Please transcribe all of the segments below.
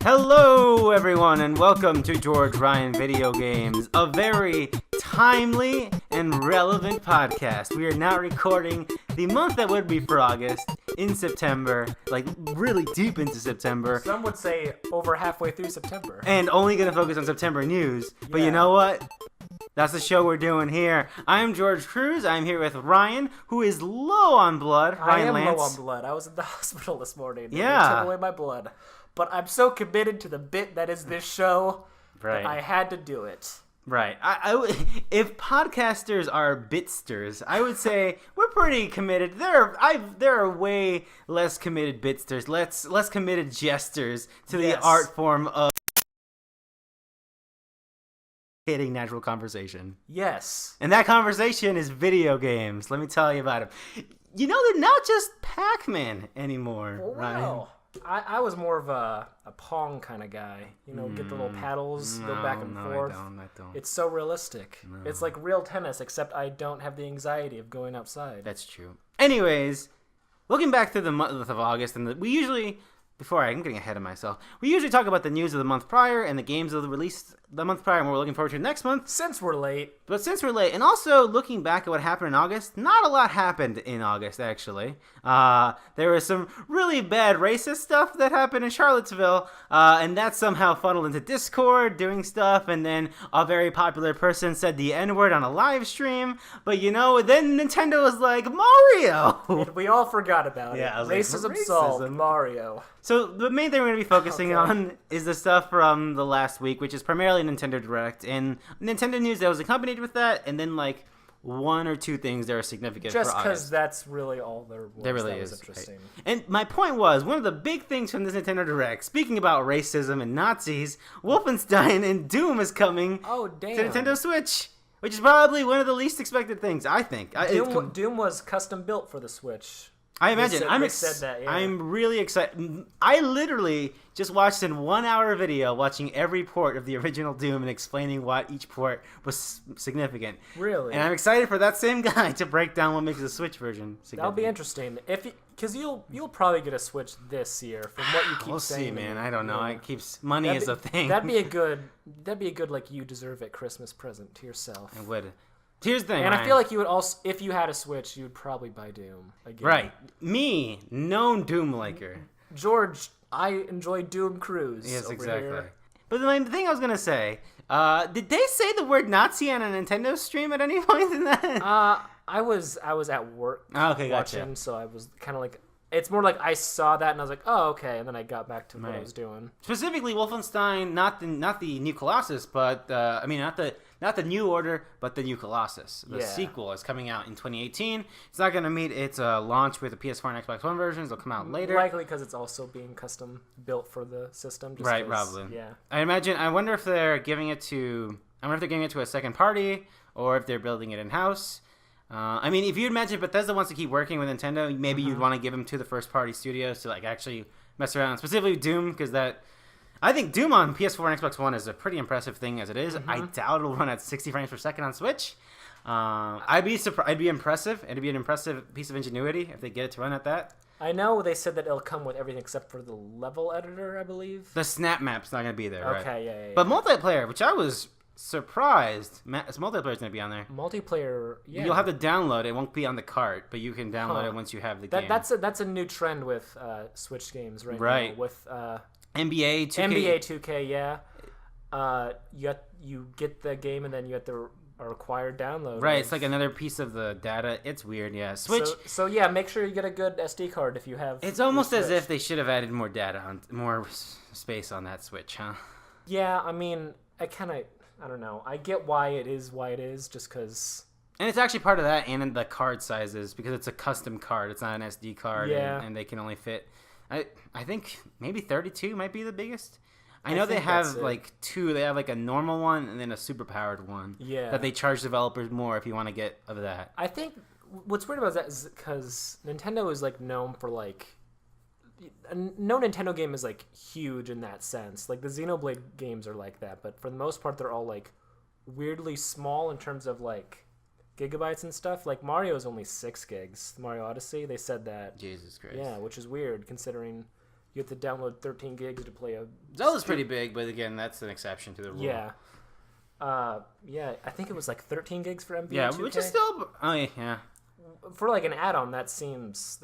Hello, everyone, and welcome to George Ryan Video Games, a very timely and relevant podcast. We are now recording the month that would be for August in September, like really deep into September. Some would say over halfway through September. And only going to focus on September news. But you know what? That's the show we're doing here. I'm George Cruz. I'm here with Ryan, who is low on blood. Ryan Lance. Low on blood. I was in the hospital this morning. Yeah. They took away my blood. But I'm so committed to the bit that is this show that I had to do it. Right. If podcasters are bitsters, I would say we're pretty committed. There are way less committed bitsters, less committed jesters to the art form of hitting natural conversation. Yes. And that conversation is video games. Let me tell you about them. You know, they're not just Pac-Man anymore, Wow. I was more of a Pong kind of guy. You know, get the little paddles, go back and forth. I don't. It's so realistic. No. It's like real tennis, except I don't have the anxiety of going outside. That's true. Anyways, looking back to the month of August, and we usually... I'm getting ahead of myself. We usually talk about the news of the month prior and the games of the release the month prior and what we're looking forward to next month. Since we're late, and also looking back at what happened in August, not a lot happened in August, actually. There was some really bad racist stuff that happened in Charlottesville, and that somehow funneled into Discord doing stuff, and then a very popular person said the N-word on a live stream, but then Nintendo was like, Mario! And we all forgot about it. Racism solved, Mario. So the main thing we're going to be focusing on is the stuff from the last week, which is primarily Nintendo Direct, and Nintendo news that was accompanied with that, and then like one or two things that are significant just for August. because that's really all there was. There really that is. Was interesting. Right. And my point was, one of the big things from this Nintendo Direct, speaking about racism and Nazis, Wolfenstein and Doom is coming to Nintendo Switch, which is probably one of the least expected things, I think. Doom was custom built for the Switch. I imagine. I'm really excited. I literally just watched in 1 hour video watching every port of the original Doom and explaining why each port was significant. Really? And I'm excited for that same guy to break down what makes the Switch version significant. That'll be interesting. Because you'll probably get a Switch this year from what you keep we'll saying. We'll see, man. I don't know. It keeps money is a thing. That'd be a good like you deserve it Christmas present to yourself. It would. Here's the thing, and Ryan. I feel like you would also, if you had a Switch, you would probably buy Doom again. Right. Me, known Doom liker. George, I enjoy Doom Cruise. Yes, over exactly. Here. But the thing I was gonna say, did they say the word Nazi on a Nintendo stream at any point in that? I was at work watching, gotcha. So I was kind of like. It's more like I saw that and I was like, oh, okay, and then I got back to what I was doing. Specifically, Wolfenstein, not the New Colossus, but not the New Order, but the New Colossus. The sequel is coming out in 2018. It's not going to meet its launch with the PS4 and Xbox One versions. It'll come out later. Likely because it's also being custom built for the system. Right, probably. Yeah. I wonder if they're giving it to a second party or if they're building it in house. If you imagine Bethesda wants to keep working with Nintendo, maybe you'd want to give them to the first-party studios to like actually mess around. Specifically Doom, because I think Doom on PS4 and Xbox One is a pretty impressive thing as it is. I doubt it'll run at 60 frames per second on Switch. I'd be impressive. It'd be an impressive piece of ingenuity if they get it to run at that. I know they said that it'll come with everything except for the level editor, I believe. The snap map's not going to be there, right? Okay, yeah. But multiplayer, which I was surprised, multiplayer's gonna be on there. Multiplayer, yeah. You'll have to download it. It won't be on the cart, but you can download it once you have the game. That's a new trend with Switch games right now. With NBA 2K. NBA 2K, yeah. You get the game and then you have to a required download. Right, it's like another piece of the data. It's weird, yeah. Switch. So yeah, make sure you get a good SD card if you have. It's almost as if they should have added more data more space on that Switch, huh? Yeah, I don't know. I get why it is, just because... And it's actually part of that and in the card sizes, because it's a custom card. It's not an SD card, and they can only fit... I think maybe 32 might be the biggest. I know they have like two. They have like a normal one and then a super-powered one. Yeah. That they charge developers more if you want to get of that. I think what's weird about that is because Nintendo is like known for like... No Nintendo game is like huge in that sense. Like the Xenoblade games are like that, but for the most part they're all like weirdly small in terms of like gigabytes and stuff. Like Mario is only 6 gigs. Mario Odyssey, they said that. Jesus Christ. Yeah, which is weird considering you have to download 13 gigs to play a... Zelda's pretty big, but again, that's an exception to the rule. Yeah. Yeah, I think it was like 13 gigs for NBA 2K. Yeah, which is still... Oh, yeah. For like an add-on, that seems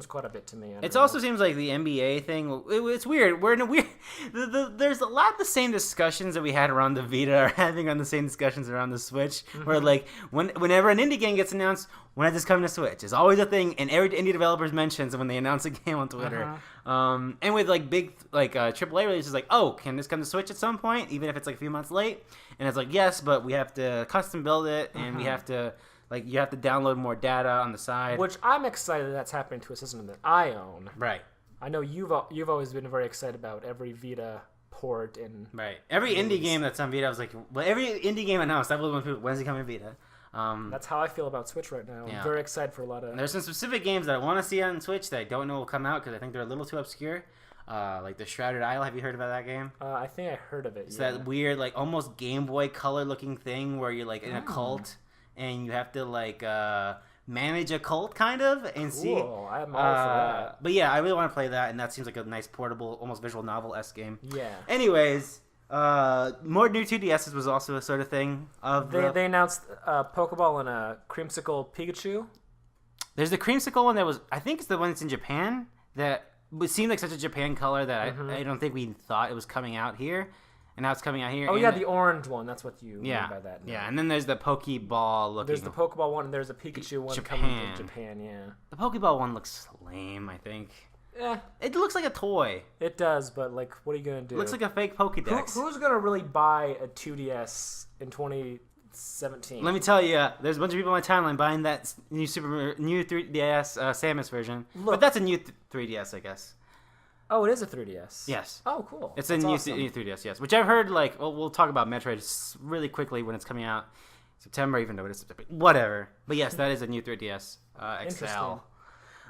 quite a bit to me. It also seems like the NBA thing. It's weird. We're in a weird. There's a lot of the same discussions that we had around the Vita are having on the same discussions around the Switch. Where like whenever an indie game gets announced, when is this coming to Switch? It's always a thing, and every indie developers mentions when they announce a game on Twitter. And with like big like AAA releases, like, oh, can this come to Switch at some point, even if it's like a few months late? And it's like, yes, but we have to custom build it, and we have to. Like, you have to download more data on the side. Which I'm excited that's happening to a system that I own. Right. I know you've always been very excited about every Vita port and... Right. Every indie game that's on Vita, I was like... Well, every indie game announced, I was when people, when's it coming to Vita? That's how I feel about Switch right now. I'm very excited for a lot of... And there's some specific games that I want to see on Switch that I don't know will come out because I think they're a little too obscure. Like the Shrouded Isle. Have you heard about that game? I think I heard of it, It's that weird, like, almost Game Boy Color looking thing where you're, like, in a cult... And you have to, like, manage a cult, kind of, and see. I'm all for that. But yeah, I really want to play that, and that seems like a nice portable, almost visual novel-esque game. Yeah. Anyways, more new 2DSs was also a sort of thing. They announced Pokeball and a Creamsicle Pikachu. There's the Creamsicle one that was, I think it's the one that's in Japan, that would seem like such a Japan color that I don't think we thought it was coming out here. And now it's coming out here. Oh, yeah, the orange one. That's what you mean by that. Yeah, and then there's the Pokeball looking. There's the Pokeball one, and there's a Pikachu one coming from Japan, yeah. The Pokeball one looks lame, I think. Yeah. It looks like a toy. It does, but, like, what are you going to do? It looks like a fake Pokédex. Who's going to really buy a 2DS in 2017? Let me tell you, there's a bunch of people on my timeline buying that new 3DS Samus version. Look, but that's a new 3DS, I guess. Oh, it is a 3DS. Yes. Oh, cool. It's a new 3DS, yes. Which I've heard, like, well, we'll talk about Metroid really quickly when it's coming out. September, even though it is September. Whatever. But yes, that is a new 3DS XL.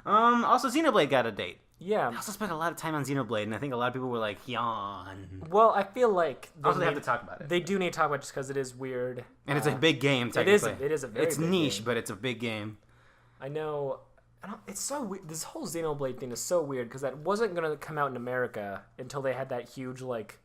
Also, Xenoblade got a date. Yeah. I also spent a lot of time on Xenoblade, and I think a lot of people were like, yawn. Well, I feel like... They have to talk about it. They do need to talk about it just because it is weird. And it's a big game, technically. It is a very big game. It's niche, but it's a big game. I know... It's so weird. This whole Xenoblade thing is so weird because that wasn't going to come out in America until they had that huge, like,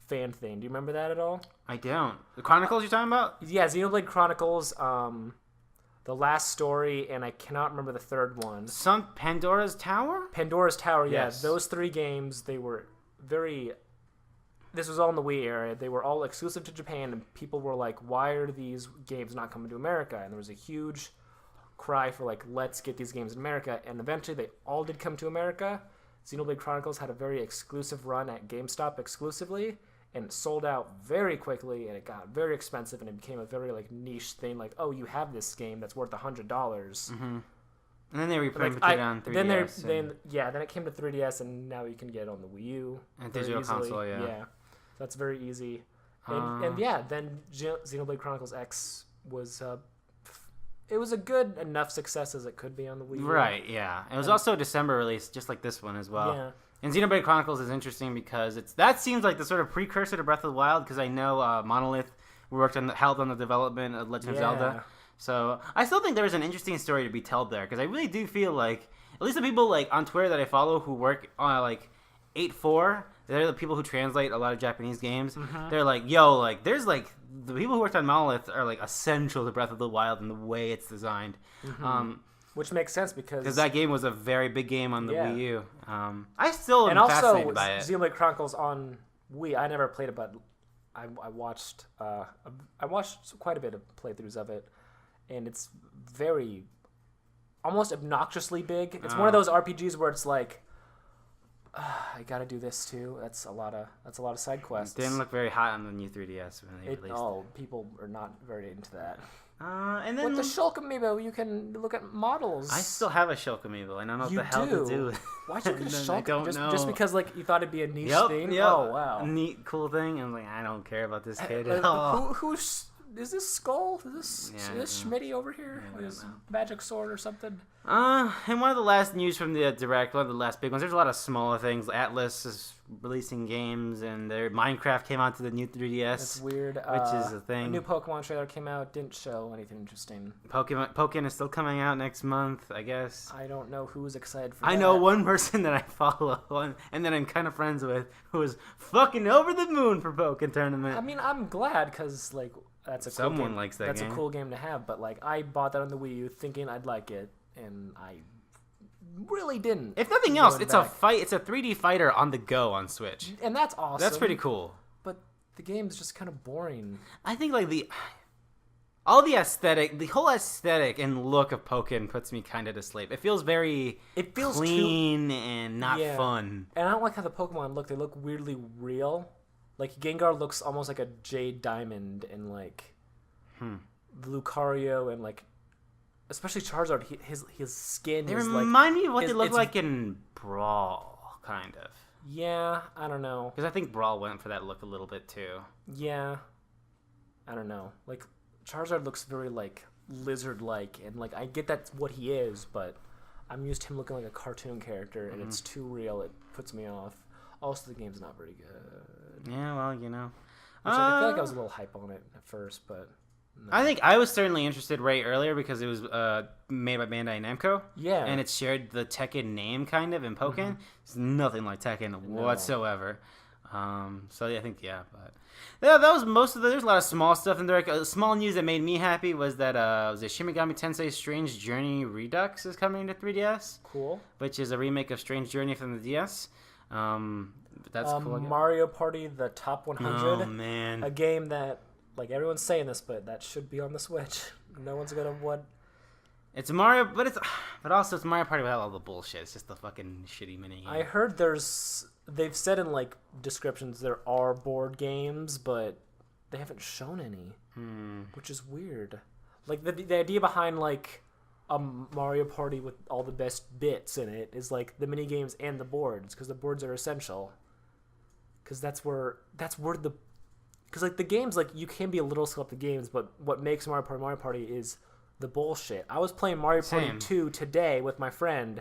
fan thing. Do you remember that at all? I don't. The Chronicles you're talking about? Yeah, Xenoblade Chronicles, The Last Story, and I cannot remember the third one. Some Pandora's Tower? Pandora's Tower, yeah. Yes. Those three games, they were very... This was all in the Wii era. They were all exclusive to Japan, and people were like, why are these games not coming to America? And there was a huge... cry for like, let's get these games in America, and eventually they all did come to America. Xenoblade Chronicles had a very exclusive run at GameStop exclusively, and it sold out very quickly, and it got very expensive, and it became a very like niche thing. Like, oh, you have this game that's worth $100. And then they reprinted it on 3DS. Then it came to 3DS, and now you can get it on the Wii U and digital console. Yeah, that's very easy. And then Xenoblade Chronicles X was. It was a good enough success as it could be on the Wii U. Right, yeah. It was also a December release, just like this one as well. Yeah. And Xenoblade Chronicles is interesting because that seems like the sort of precursor to Breath of the Wild, because I know Monolith helped on the development of Legend of Zelda. So I still think there's an interesting story to be told there, because I really do feel like, at least the people like on Twitter that I follow who work on like 8.4, they're the people who translate a lot of Japanese games. They're like, yo, like, there's like, the people who worked on Monolith are like essential to Breath of the Wild and the way it's designed. Which makes sense because that game was a very big game on the Wii U. I still am fascinated by it. And also, Xenoblade Chronicles on Wii, I never played it, but I watched quite a bit of playthroughs of it, and it's very, almost obnoxiously big. It's one of those RPGs where it's like, I gotta do this too. That's a lot of side quests. It didn't look very hot on the new 3DS when they released it. Oh, people are not very into that. And then with the Shulk Amiibo, you can look at models. I still have a Shulk Amiibo, and I don't know what the hell to do. Why'd you get a Shulk? I don't know. Just because like you thought it'd be a niche thing? Yep. Oh wow, neat, cool thing. I'm like, I don't care about this kid at all. Who's is this Skull? Is this Schmitty over here with his magic sword or something? And one of the last news from the Direct, one of the last big ones, there's a lot of smaller things. Atlas is releasing games, and their Minecraft came out to the new 3DS. That's weird. Which is a thing. A new Pokemon trailer came out, didn't show anything interesting. Pokken is still coming out next month, I guess. I don't know who's excited for that. I know one person that I follow, and that I'm kind of friends with, who is fucking over the moon for Pokken Tournament. I mean, I'm glad, because, like, that's a cool game. Someone likes that game. That's a cool game to have, but, like, I bought that on the Wii U thinking I'd like it, and I really didn't. If nothing else, it's a 3D fighter on the go on Switch. And that's awesome. That's pretty cool. But the game's just kind of boring. I think, like, the whole aesthetic and look of Pokken puts me kind of to sleep. It feels clean and not fun. And I don't like how the Pokemon look. They look weirdly real. Like, Gengar looks almost like a jade diamond, and, like, Lucario and, like, especially Charizard, his skin is like... They remind me of what they look like in Brawl, kind of. Yeah, I don't know. Because I think Brawl went for that look a little bit, too. Yeah. I don't know. Like, Charizard looks very, like, lizard-like, and, like, I get that's what he is, but I'm used to him looking like a cartoon character, and it's too real. It puts me off. Also, the game's not very good. Yeah, well, you know. Which I feel like I was a little hype on it at first, but... No. I think I was certainly interested earlier because it was made by Bandai Namco. Yeah. And it shared the Tekken name, kind of, in Pokken. It's nothing like Tekken whatsoever. So, yeah, I think, but... Yeah, that was most of the... There's a lot of small stuff in there. Small news that made me happy was that Shin Megami Tensei Strange Journey Redux is coming to 3DS. Cool. Which is a remake of Strange Journey from the DS. That's cool. Mario Party, the Top 100. Oh, man. A game that... Like, everyone's saying this, but that should be on the Switch. No one's gonna want... It's Mario, but also it's Mario Party without all the bullshit. It's just the fucking shitty minigame. I heard they've said in, like, descriptions there are board games, but they haven't shown any. Which is weird. Like, the idea behind, like, a Mario Party with all the best bits in it is, like, the minigames and the boards, because the boards are essential. Because that's where the... Because, like, the games, like, you can be a little slow up the games, but what makes Mario Party is the bullshit. I was playing Mario Party 2 today with my friend,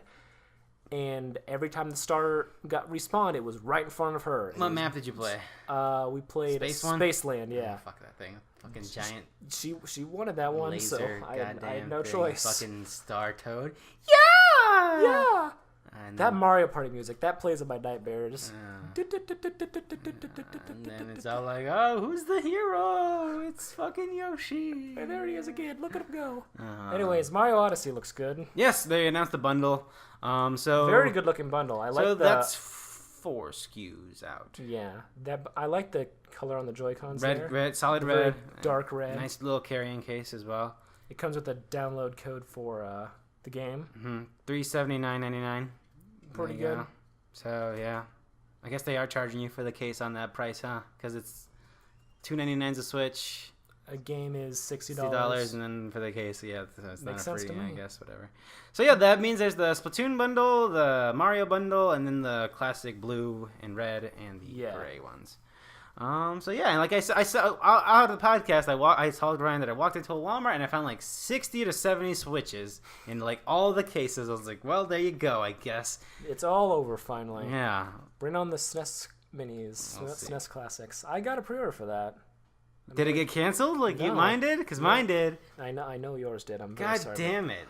and every time the star got respawned, it was right in front of her. What map did you play? We played Spaceland, yeah. Oh, fuck that thing. Fucking giant. She wanted that one, so I had no choice. Fucking Star Toad. Yeah! Yeah! That Mario Party music, that plays in my nightmare. Just... And then it's all like, oh, who's the hero? It's fucking Yoshi. And there he is again. Look at him go. Anyways, Mario Odyssey looks good. Yes, they announced the bundle. So very good looking bundle. I like that's 4 SKUs out. Yeah, I like the color on the Joy-Cons. Red, solid red, dark red. Nice little carrying case as well. It comes with a download code for the game. $379.99. Pretty good. So yeah, I guess they are charging you for the case on that price, huh? Because it's $2.99 a Switch. A game is $60. $60, and then for the case, yeah, it's not a free, I guess, whatever. So yeah, that means there's the Splatoon bundle, the Mario bundle, and then the classic blue and red and the gray ones. So yeah, and like I saw out of the podcast, I told Ryan that I walked into a Walmart and I found like 60 to 70 Switches in like all the cases. I was like, well, there you go, I guess. It's all over finally. Yeah. Bring on the SNES minis, SNES Classics. I got a pre-order for that. Did it get canceled? Like mine did? Because mine did. I know yours did. I'm very sorry. God damn it.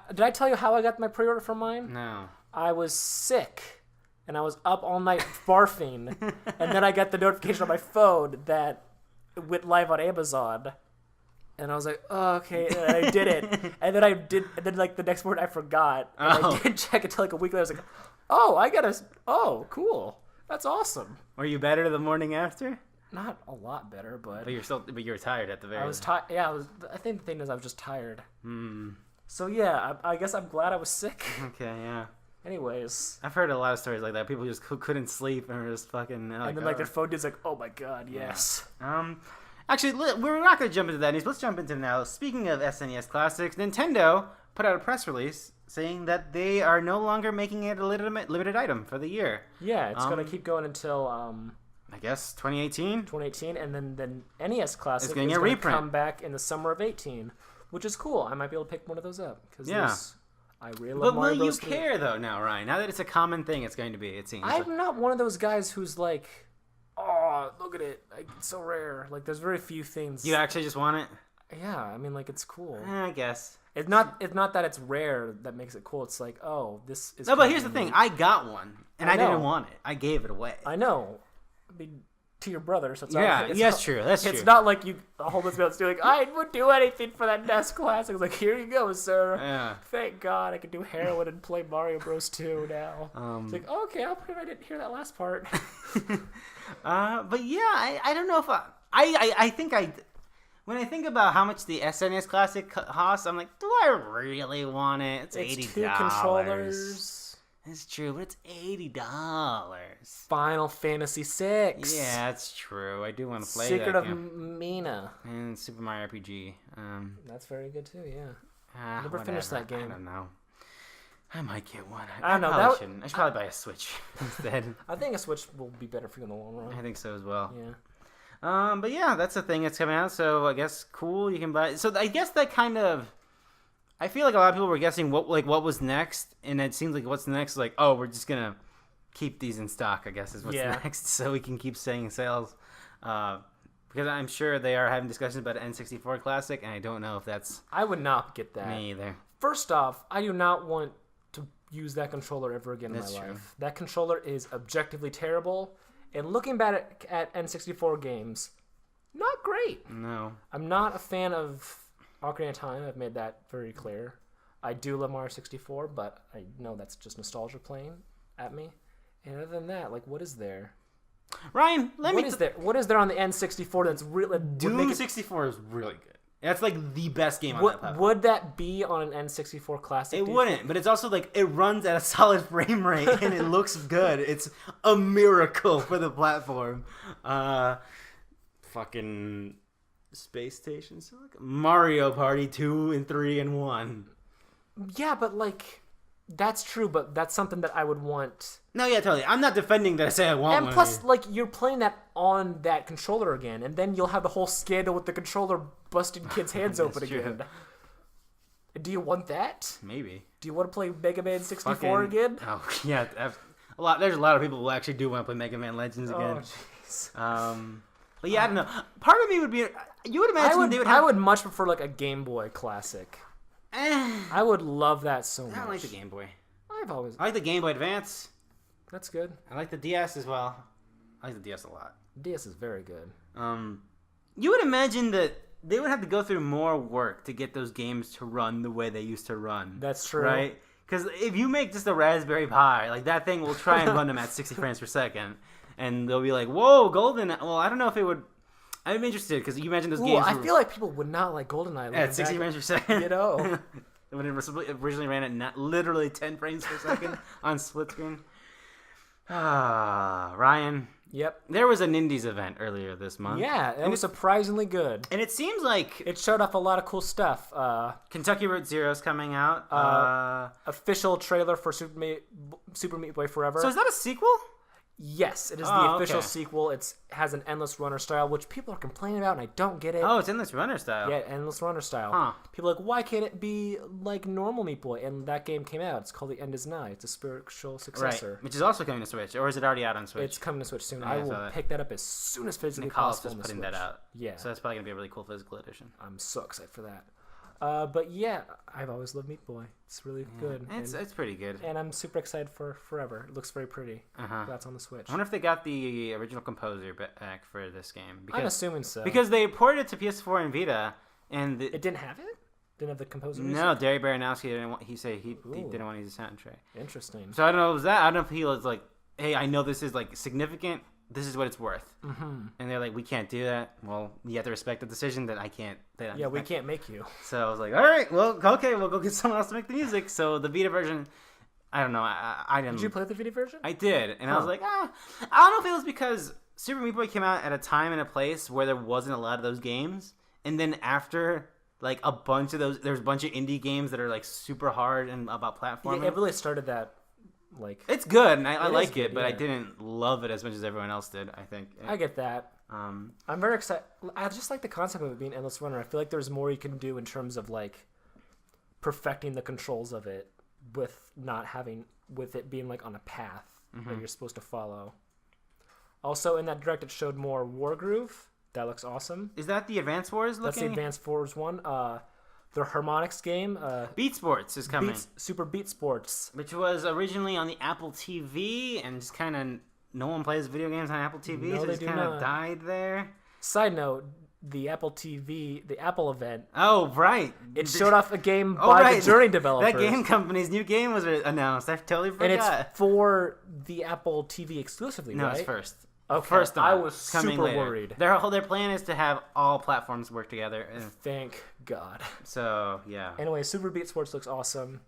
Did I tell you how I got my pre-order for mine? No. I was sick. And I was up all night barfing, and then I got the notification on my phone that it went live on Amazon, and I was like, "Oh, okay," and I did it, and then like the next morning I forgot, and I didn't check until like a week later. I was like, "Oh, cool, that's awesome." Were you better the morning after? Not a lot better, but you were tired at the very. I was tired. Yeah, I think the thing is I was just tired. So yeah, I guess I'm glad I was sick. Okay, yeah. Anyways, I've heard a lot of stories like that. People just couldn't sleep and were just fucking. And then like their phone is like, oh my god, yes. Yeah. Actually, we're not going to jump into that news. Let's jump into now. Speaking of SNES Classics, Nintendo put out a press release saying that they are no longer making it a limited item for the year. Yeah, it's going to keep going until I guess 2018. 2018, and then the NES Classic It's getting is a going to reprint. come back in the summer of 18, which is cool. I might be able to pick one of those up because I really love But Mario will you Bros. 3. care though now, Ryan? Now that it's a common thing, it's going to be. It seems. I'm not one of those guys who's like, oh, look at it, like, it's so rare. Like, there's very few things. You actually just want it? Yeah, I mean, like, it's cool. I guess. It's not that it's rare that makes it cool. It's like, oh, this is. No, but here's the thing. I got one, and I know. didn't want it. I gave it away. I know. I mean, to your brother, so it's Yeah, okay. that's true. That's true. It's not like you hold this out like, I would do anything for that NES Classic. It's like, here you go, sir. Yeah. Thank God I can do heroin and play Mario Bros. 2 now. It's like, okay, I'll pretend I didn't hear that last part. But yeah, I don't know if I think when I think about how much the SNES Classic costs, I'm like, do I really want it? It's $80. 2 controllers. It's true, but it's $80. Final Fantasy VI. Yeah, that's true. I do want to play Secret that of Mina. and Super Mario RPG. That's very good too, yeah. Never Whatever. finished that game. I don't know. I might get one. I don't know. Probably shouldn't. I should probably buy a Switch instead. I think a Switch will be better for you in the long run. I think so as well. Yeah. But yeah, that's the thing that's coming out. So I guess cool. You can buy. So I guess that kind of. I feel like a lot of people were guessing what was next, and it seems like what's next is like, oh, we're just gonna keep these in stock. I guess is what's next, so we can keep saying sales. Because I'm sure they are having discussions about N64 Classic, and I don't know if that's. I would not get that. Me either. First off, I do not want to use that controller ever again in my life. That controller is objectively terrible, and looking back at N64 games, not great. No. I'm not a fan of Ocarina of Time. I've made that very clear. I do love Mario 64, but I know that's just nostalgia playing at me. And other than that, like, what is there? Ryan, What is there on the N64 that's really... Doom 64 is really good. That's like the best game on that platform. Would that be on an N64 Classic? It wouldn't, but it's also like it runs at a solid frame rate and it looks good. It's a miracle for the platform. Fucking Space Station, so like Mario Party 2 and 3 and 1. Yeah, but like that's true, but that's something that I would want. No, yeah, totally. I'm not defending that I say I want one. And plus, like, you're playing that on that controller again, and then you'll have the whole scandal with the controller busting kids' hands open again. Do you want that? Maybe. Do you want to play Mega Man 64 again? Oh, yeah. There's a lot of people who actually do want to play Mega Man Legends again. Oh, jeez. But yeah, I don't know. Part of me would be... You would imagine they would have... I would much prefer, like, a Game Boy Classic. I would love that so much. I don't like the Game Boy. I like the Game Boy Advance. That's good. I like the DS as well. I like the DS a lot. DS is very good. You would imagine that they would have to go through more work to get those games to run the way they used to run. That's true. Right? Because if you make just a Raspberry Pi, like that thing will try and run them at 60 frames per second. And they'll be like, whoa, Golden. Well, I don't know if it would... I'm interested because you imagine those games... I feel like people would not like GoldenEye. At 60 frames per second. You know? When it originally ran at literally 10 frames per second on split screen. Ryan. Yep. There was an Indies event earlier this month. Yeah, it was surprisingly good. And it seems like... It showed off a lot of cool stuff. Kentucky Route Zero's coming out. Official trailer for Super Meat Boy Forever. So is that a sequel? Yes, it is the official sequel. It has an Endless Runner style, which people are complaining about, and I don't get it. Oh, it's Endless Runner style. Yeah, Endless Runner style. Huh. People are like, why can't it be like normal Meat Boy? And that game came out. It's called The End Is Nigh. It's a spiritual successor. Right, which is also coming to Switch, or is it already out on Switch? It's coming to Switch soon. Yeah, I will pick that up as soon as physically possible. Nicole's just putting that out. Yeah. So that's probably going to be a really cool physical edition. I'm so excited for that. But yeah, I've always loved Meat Boy. It's really good. It's pretty good. And I'm super excited for Forever. It looks very pretty. That's on the Switch. I wonder if they got the original composer back for this game. Because, I'm assuming so. Because they ported it to PS4 and Vita, and... It didn't have it? Didn't have the composer music? No, Derry Baranowski didn't want... He said he didn't want to use a soundtrack. Interesting. So I don't know if it was that. I don't know if he was like, hey, I know this is like significant. This is what it's worth. And they're like, we can't do that. Well, you have to respect the decision that I can't. Yeah, we can't make you. So I was like, all right, well, okay, we'll go get someone else to make the music. So the Vita version, I don't know. I didn't. Did you play the Vita version? I did, and I was like, I don't know if it was because Super Meat Boy came out at a time and a place where there wasn't a lot of those games, and then after like a bunch of those, there's a bunch of indie games that are like super hard and about platforming. Yeah, it really started that Like it's good, and I like good, it, but yeah. I didn't love it as much as everyone else did. I think. I get that. I'm very excited. I just like the concept of it being endless runner. I feel like there's more you can do in terms of like perfecting the controls of it with it being like on a path that you're supposed to follow. Also, in that direct, it showed more Wargroove. That looks awesome. Is that the Advance Wars looking? That's the Advance Wars one. The Harmonix game. Beat Sports is coming. Super Beat Sports. Which was originally on the Apple TV, and just kind of no one plays video games on Apple TV, No, so they it just do kind of not. died there. Side note, the Apple TV, the Apple event, Oh, right. it showed off a game Oh, by right. the Journey developers. That game company's new game was announced. I totally forgot. And it's for the Apple TV exclusively, no, right? it's first. Okay, First on. I was coming super later. worried. Their plan is to have all platforms work together. Thank God. So, yeah. Anyway, Super Beat Sports looks awesome.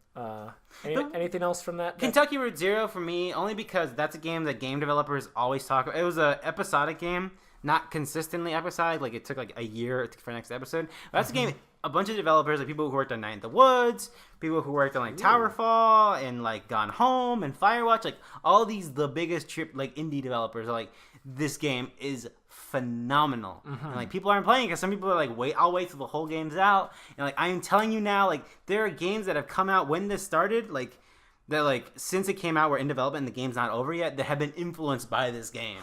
Anything else from that? Kentucky Route Zero for me, only because that's a game that game developers always talk about. It was an episodic game, not consistently episodic. Like, it took like a year for the next episode. But that's a game, a bunch of developers, like people who worked on Night in the Woods, people who worked on like Towerfall and like Gone Home and Firewatch, like all these, the biggest indie developers are like, this game is phenomenal. And like people aren't playing because some people are like, I'll wait till the whole game's out. And like I'm telling you now, like there are games that have come out when this started, like that like since it came out were in development and the game's not over yet, that have been influenced by this game.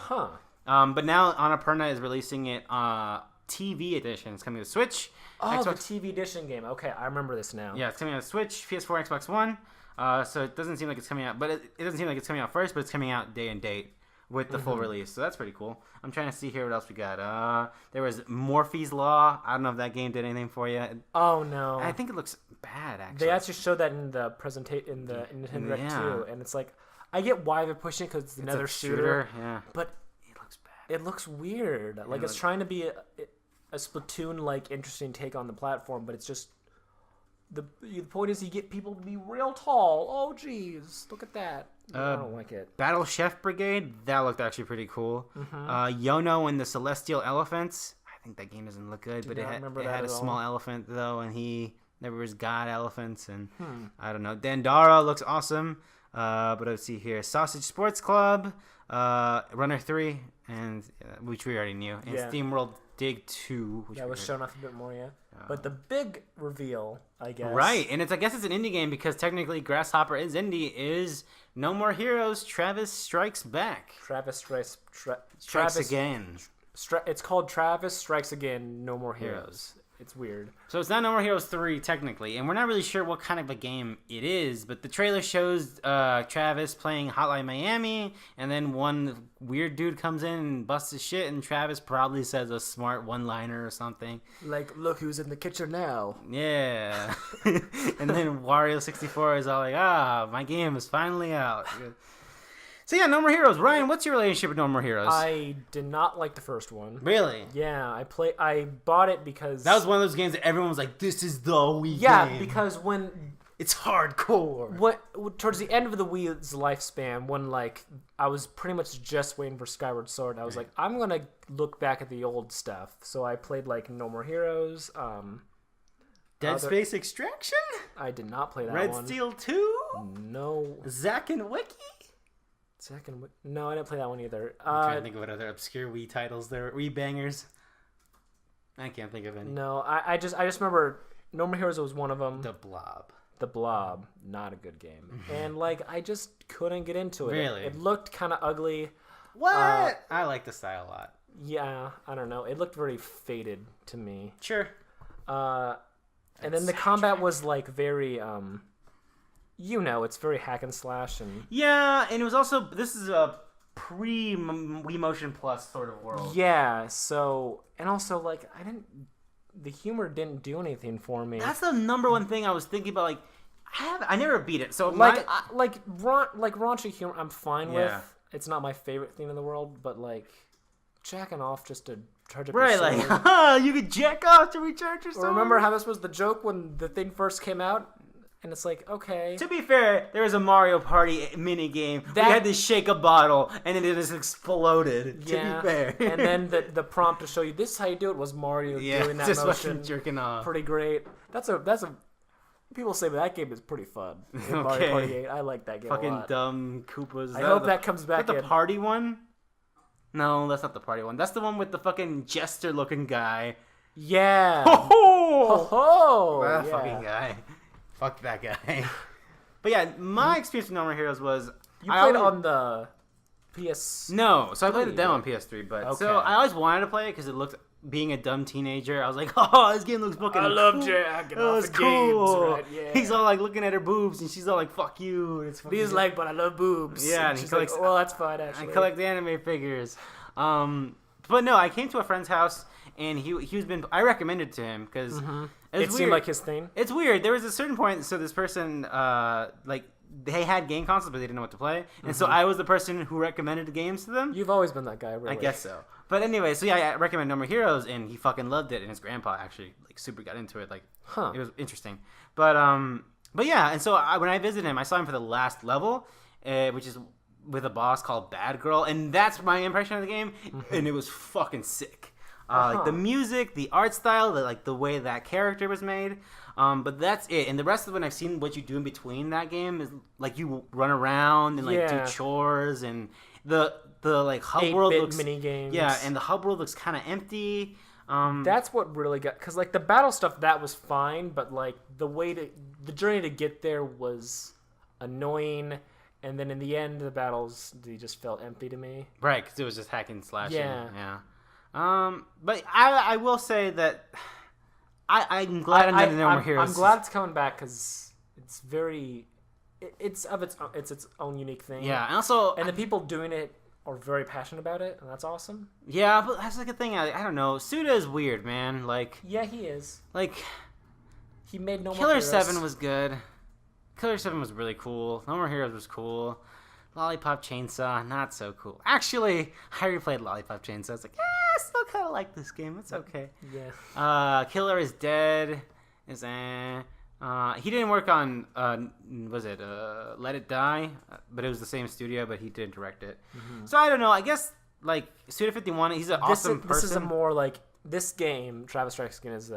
But now Annapurna is releasing it TV edition. It's coming to Switch. Oh, the TV edition game. Okay, I remember this now. Yeah, it's coming out to Switch, PS4, Xbox One. So it doesn't seem like it's coming out, but it doesn't seem like it's coming out first, but it's coming out day and date with the full release. So that's pretty cool. I'm trying to see here what else we got. There was Morphe's Law. I don't know if that game did anything for you. Oh no. I think it looks bad actually. They actually showed that in the presentation in Nintendo Direct too, and it's like I get why they're pushing it because it's another shooter, yeah. But it looks bad. It looks weird. Like it's trying to be a Splatoon like interesting take on the platform, but it's just the point is you get people to be real tall. Oh jeez, look at that. I don't like it. Battle Chef Brigade, that looked actually pretty cool. Yono and the Celestial Elephants. I think that game doesn't look good, but it had a small elephant though, and there was god elephants, and I don't know. Dandara looks awesome. But let's see here. Sausage Sports Club, Runner 3, and which we already knew, and SteamWorld Dig 2. Which was shown off a bit more, But the big reveal, I guess. Right, and I guess it's an indie game because technically Grasshopper is indie, is No More Heroes, Travis Strikes Back. Travis Strikes Again. It's called Travis Strikes Again, No More Heroes. It's weird. So it's not No More Heroes 3 technically, and we're not really sure what kind of a game it is, but the trailer shows Travis playing Hotline Miami, and then one weird dude comes in and busts his shit, and Travis probably says a smart one-liner or something. Like, look who's in the kitchen now. Yeah. And then Wario64 is all like, my game is finally out. So yeah, No More Heroes. Ryan, what's your relationship with No More Heroes? I did not like the first one. Really? Yeah, I bought it because that was one of those games that everyone was like, "This is the Wii game." Yeah, because when it's hardcore. Towards the end of the Wii's lifespan, when like I was pretty much just waiting for Skyward Sword, I was like, I'm gonna look back at the old stuff. So I played like No More Heroes. Dead Space Extraction? I did not play that one. one. Red Steel 2? No. Zack and Wiki? No, I didn't play that one either. I'm trying to think of what other obscure Wii titles there were. Wii bangers. I can't think of any. No, I just remember No More Heroes was one of them. The Blob, not a good game. And like I just couldn't get into it. Really? It looked kind of ugly. What? I like the style a lot. Yeah, I don't know. It looked very faded to me. Sure. And then the combat was like very it's very hack and slash and and it was also this is a pre Wii Motion Plus sort of world. Yeah, so and also like the humor didn't do anything for me. That's the number one thing I was thinking about. Like I never beat it, so raunchy humor I'm fine with. It's not my favorite thing in the world, but like jacking off just to charge up your sword. Like you could jack off to recharge your sword. Remember how this was the joke when the thing first came out? And it's like, okay. To be fair, there was a Mario Party mini game. We had to shake a bottle, and then it just exploded. Yeah. To be fair. And then the prompt to show you this is how you do it was Mario doing that just motion. Jerking off. Pretty great. That's a People say that game is pretty fun. Okay. Mario Party 8. I like that game a Fucking lot. dumb Koopas. I hope that comes back Is that in. the party one? No, that's not the party one. That's the one with the fucking jester-looking guy. Yeah. Ho ho! Ho ho! That Yeah. fucking guy. Fuck that guy. But yeah, my experience with No More Heroes was... You played on the PS... No, so I played the demo on right? PS3, but Okay. so I always wanted to play it because it looked... Being a dumb teenager, I was like, "Oh, this game looks fucking I cool. love jacking Oh, off it's the games, cool." right? Yeah. He's all like looking at her boobs, and she's all like, "Fuck you." And it's fucking He's like, but I love boobs. Yeah, and she's he like, collects- well, that's fine, I actually. collect anime figures. But no, I came to a friend's house, and I recommended it to him because It seemed like his thing. It's weird. There was a certain point, so this person, they had game consoles, but they didn't know what to play. And so I was the person who recommended the games to them. You've always been that guy, really. I guess so. But anyway, so yeah, I recommend No More Heroes, and he fucking loved it, and his grandpa actually, like, super got into it. Like, Huh. it was interesting. But yeah, and so when I visited him, I saw him for the last level, which is with a boss called Bad Girl, and that's my impression of the game, and it was fucking sick. Like the music, the art style, the way that character was made. But that's it. And the rest of it, I've seen what you do in between that game is like you run around and like do chores, and the like hub world looks mini games. Yeah, and the hub world looks kind of empty. That's what really got, because like the battle stuff, that was fine, but like the journey to get there was annoying, and then in the end the battles, they just felt empty to me. Right, because it was just hacking and slashing. Yeah. But I will say that I'm glad I'm getting No More Heroes. I'm glad it's coming back because it's very, it's its own unique thing. Yeah, and also, and the people doing it are very passionate about it, and that's awesome. Yeah, but that's like a thing. I don't know. Suda is weird, man. Like, yeah, he is. Like, he made No More Killer Heroes. 7 was good. Killer 7 was really cool. No More Heroes was cool. Lollipop Chainsaw, not so cool. Actually, I replayed Lollipop Chainsaw. I was like, I still kind of like this game. It's okay. Yeah. Killer is Dead is he didn't work on Let It Die, but it was the same studio, but he didn't direct it. So I don't know. I guess like Suda51, he's an awesome person. This is a more like this game. Travis Strikes Again is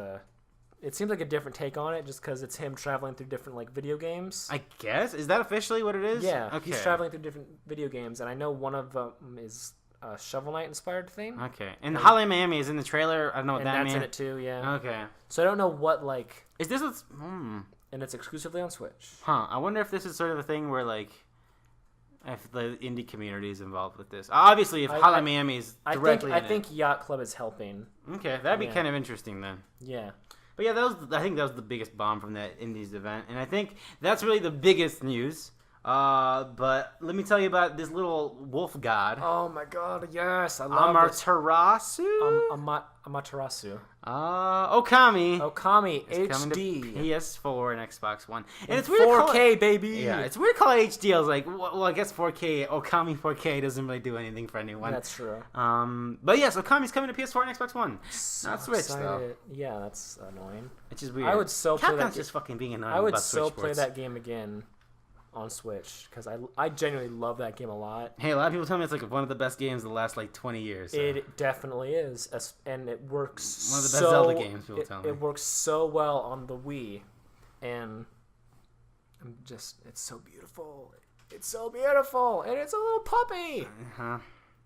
it seems like a different take on it, just because it's him traveling through different like video games. I guess, is that officially what it is? Yeah, okay. He's traveling through different video games, and I know one of them is a Shovel Knight inspired theme. Okay, and Hotline Miami is in the trailer. I don't know what that means. And that's in it too. Yeah. Okay. So I don't know what like. Is this? And it's exclusively on Switch. Huh. I wonder if this is sort of a thing where like, if the indie community is involved with this. Obviously, if Hotline Miami is directly I think Yacht Club is helping. Okay, that'd be kind of interesting then. Yeah. But yeah, I think that was the biggest bomb from that Indies event, and I think that's really the biggest news. But let me tell you about this little wolf god. Oh my god, yes, I love Amaterasu. Amaterasu. Okami. Okami It's coming to HD. PS4 and Xbox One, and it's weird. 4K, baby. Yeah, it's weird to call it HD. I was like, well, I guess 4K. Okami 4K doesn't really do anything for anyone. That's true. But yes, Okami's coming to PS4 and Xbox One. So Not Switch excited. though. Yeah, that's annoying. Which is weird. I would so play Capcom's that. just fucking being annoying. I would about so Switch play ports. that game again on Switch because I genuinely love that game a lot. Hey, a lot of people tell me it's like one of the best games of the last like 20 years. So. It definitely is, and it works. One of the best Zelda games. People tell me it works so well on the Wii, and it's so beautiful. It's so beautiful, and it's a little puppy. Uh-huh.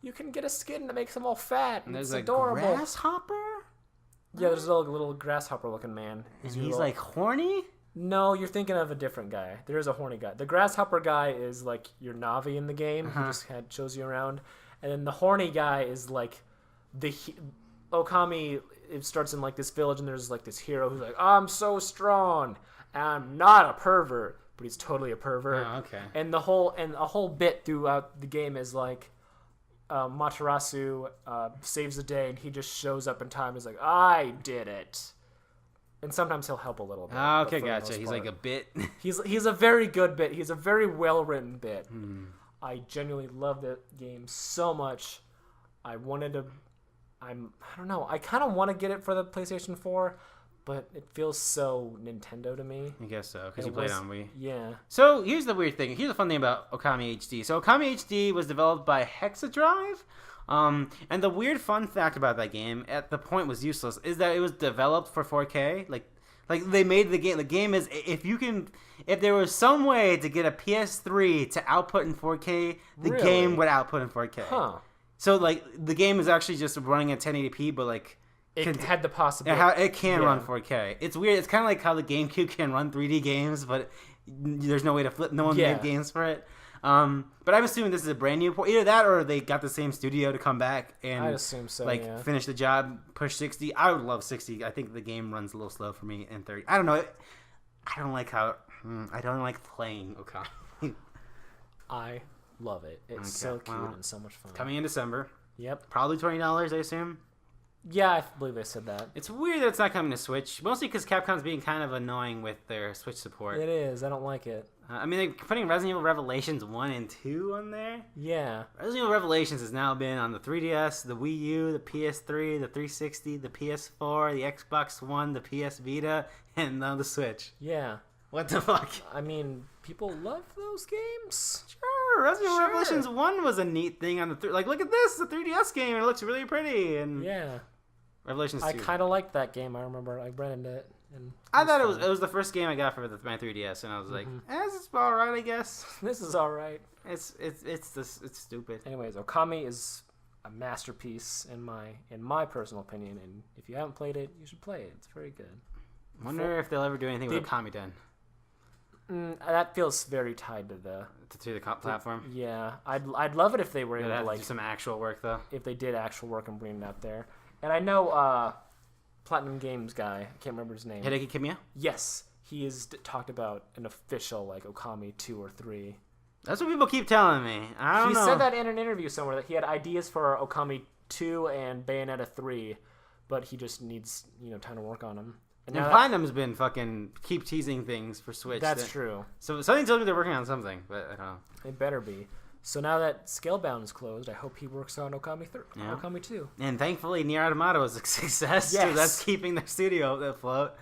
You can get a skin that makes him all fat. And there's it's a adorable. grasshopper. Yeah, there's a little grasshopper-looking man. And he's like horny. No, you're thinking of a different guy. There is a horny guy. The grasshopper guy is like your Navi in the game. He just shows you around. And then the horny guy is like Okami. It starts in like this village, and there's like this hero who's like, I'm so strong. And I'm not a pervert, but he's totally a pervert. Oh, okay. And a whole bit throughout the game is like Materasu saves the day, and he just shows up in time. He's like, I did it. And sometimes he'll help a little bit. Oh, okay, gotcha. He's like a bit. He's a very good bit. He's a very well written bit. I genuinely love that game so much. I don't know. I kind of want to get it for the PlayStation 4, but it feels so Nintendo to me. I guess so, because you played on Wii. Yeah. So here's the weird thing. Here's the fun thing about Okami HD. So Okami HD was developed by Hexadrive. And the weird fun fact about that game, at the point was useless, is that it was developed for 4K. Like Like they made the game. The game is if there was some way to get a PS3 to output in 4K, the game would output in 4K. Huh. So like the game is actually just running at 1080p, but like it had the possibility. It can run 4K. It's weird. It's kind of like how the GameCube can run 3D games, but there's no way to flip. No one made games for it. But I'm assuming this is a brand new port. Either that or they got the same studio to come back and I'd assume so, finish the job, push 60. I would love 60. I think the game runs a little slow for me in 30. I don't know. I don't like playing Okami. I love it. It's so cute and so much fun. Coming in December. Yep. Probably $20, I assume. Yeah, I believe they said that. It's weird that it's not coming to Switch, mostly because Capcom's being kind of annoying with their Switch support. It is. I don't like it. I mean, they're putting Resident Evil Revelations 1 and 2 on there. Yeah. Resident Evil Revelations has now been on the 3DS, the Wii U, the PS3, the 360, the PS4, the Xbox One, the PS Vita, and now the Switch. Yeah. What the fuck? I mean, people love those games. Sure. Resident Evil Revelations 1 was a neat thing on the... Like, look at this, the 3DS game. It looks really pretty. And yeah. Revelations 2. I kind of liked that game. I remember I rented it. And I thought it was the first game I got for my 3DS, and I was like, this is all right, I guess. This is all right. It's stupid. Anyways, Okami is a masterpiece in my personal opinion, and if you haven't played it, you should play it. It's very good. Wonder if they'll ever do anything with Okami then. That feels very tied to the platform. Yeah, I'd love it if they were able to do some actual work though. If they did actual work and bring it out there, and I know Platinum Games guy, I can't remember his name. Hideki Kamiya? Yes, he has talked about an official like Okami 2 or 3. That's what people keep telling me. I don't know. He said that in an interview somewhere that he had ideas for Okami 2 and Bayonetta 3, but he just needs time to work on them. And Platinum's been fucking keep teasing things for Switch. That's true. So something tells me they're working on something, but I don't know. It better be. So now that Scalebound is closed, I hope he works on Okami 2. And thankfully, Nier Automata was a success. Yes. So that's keeping their studio afloat.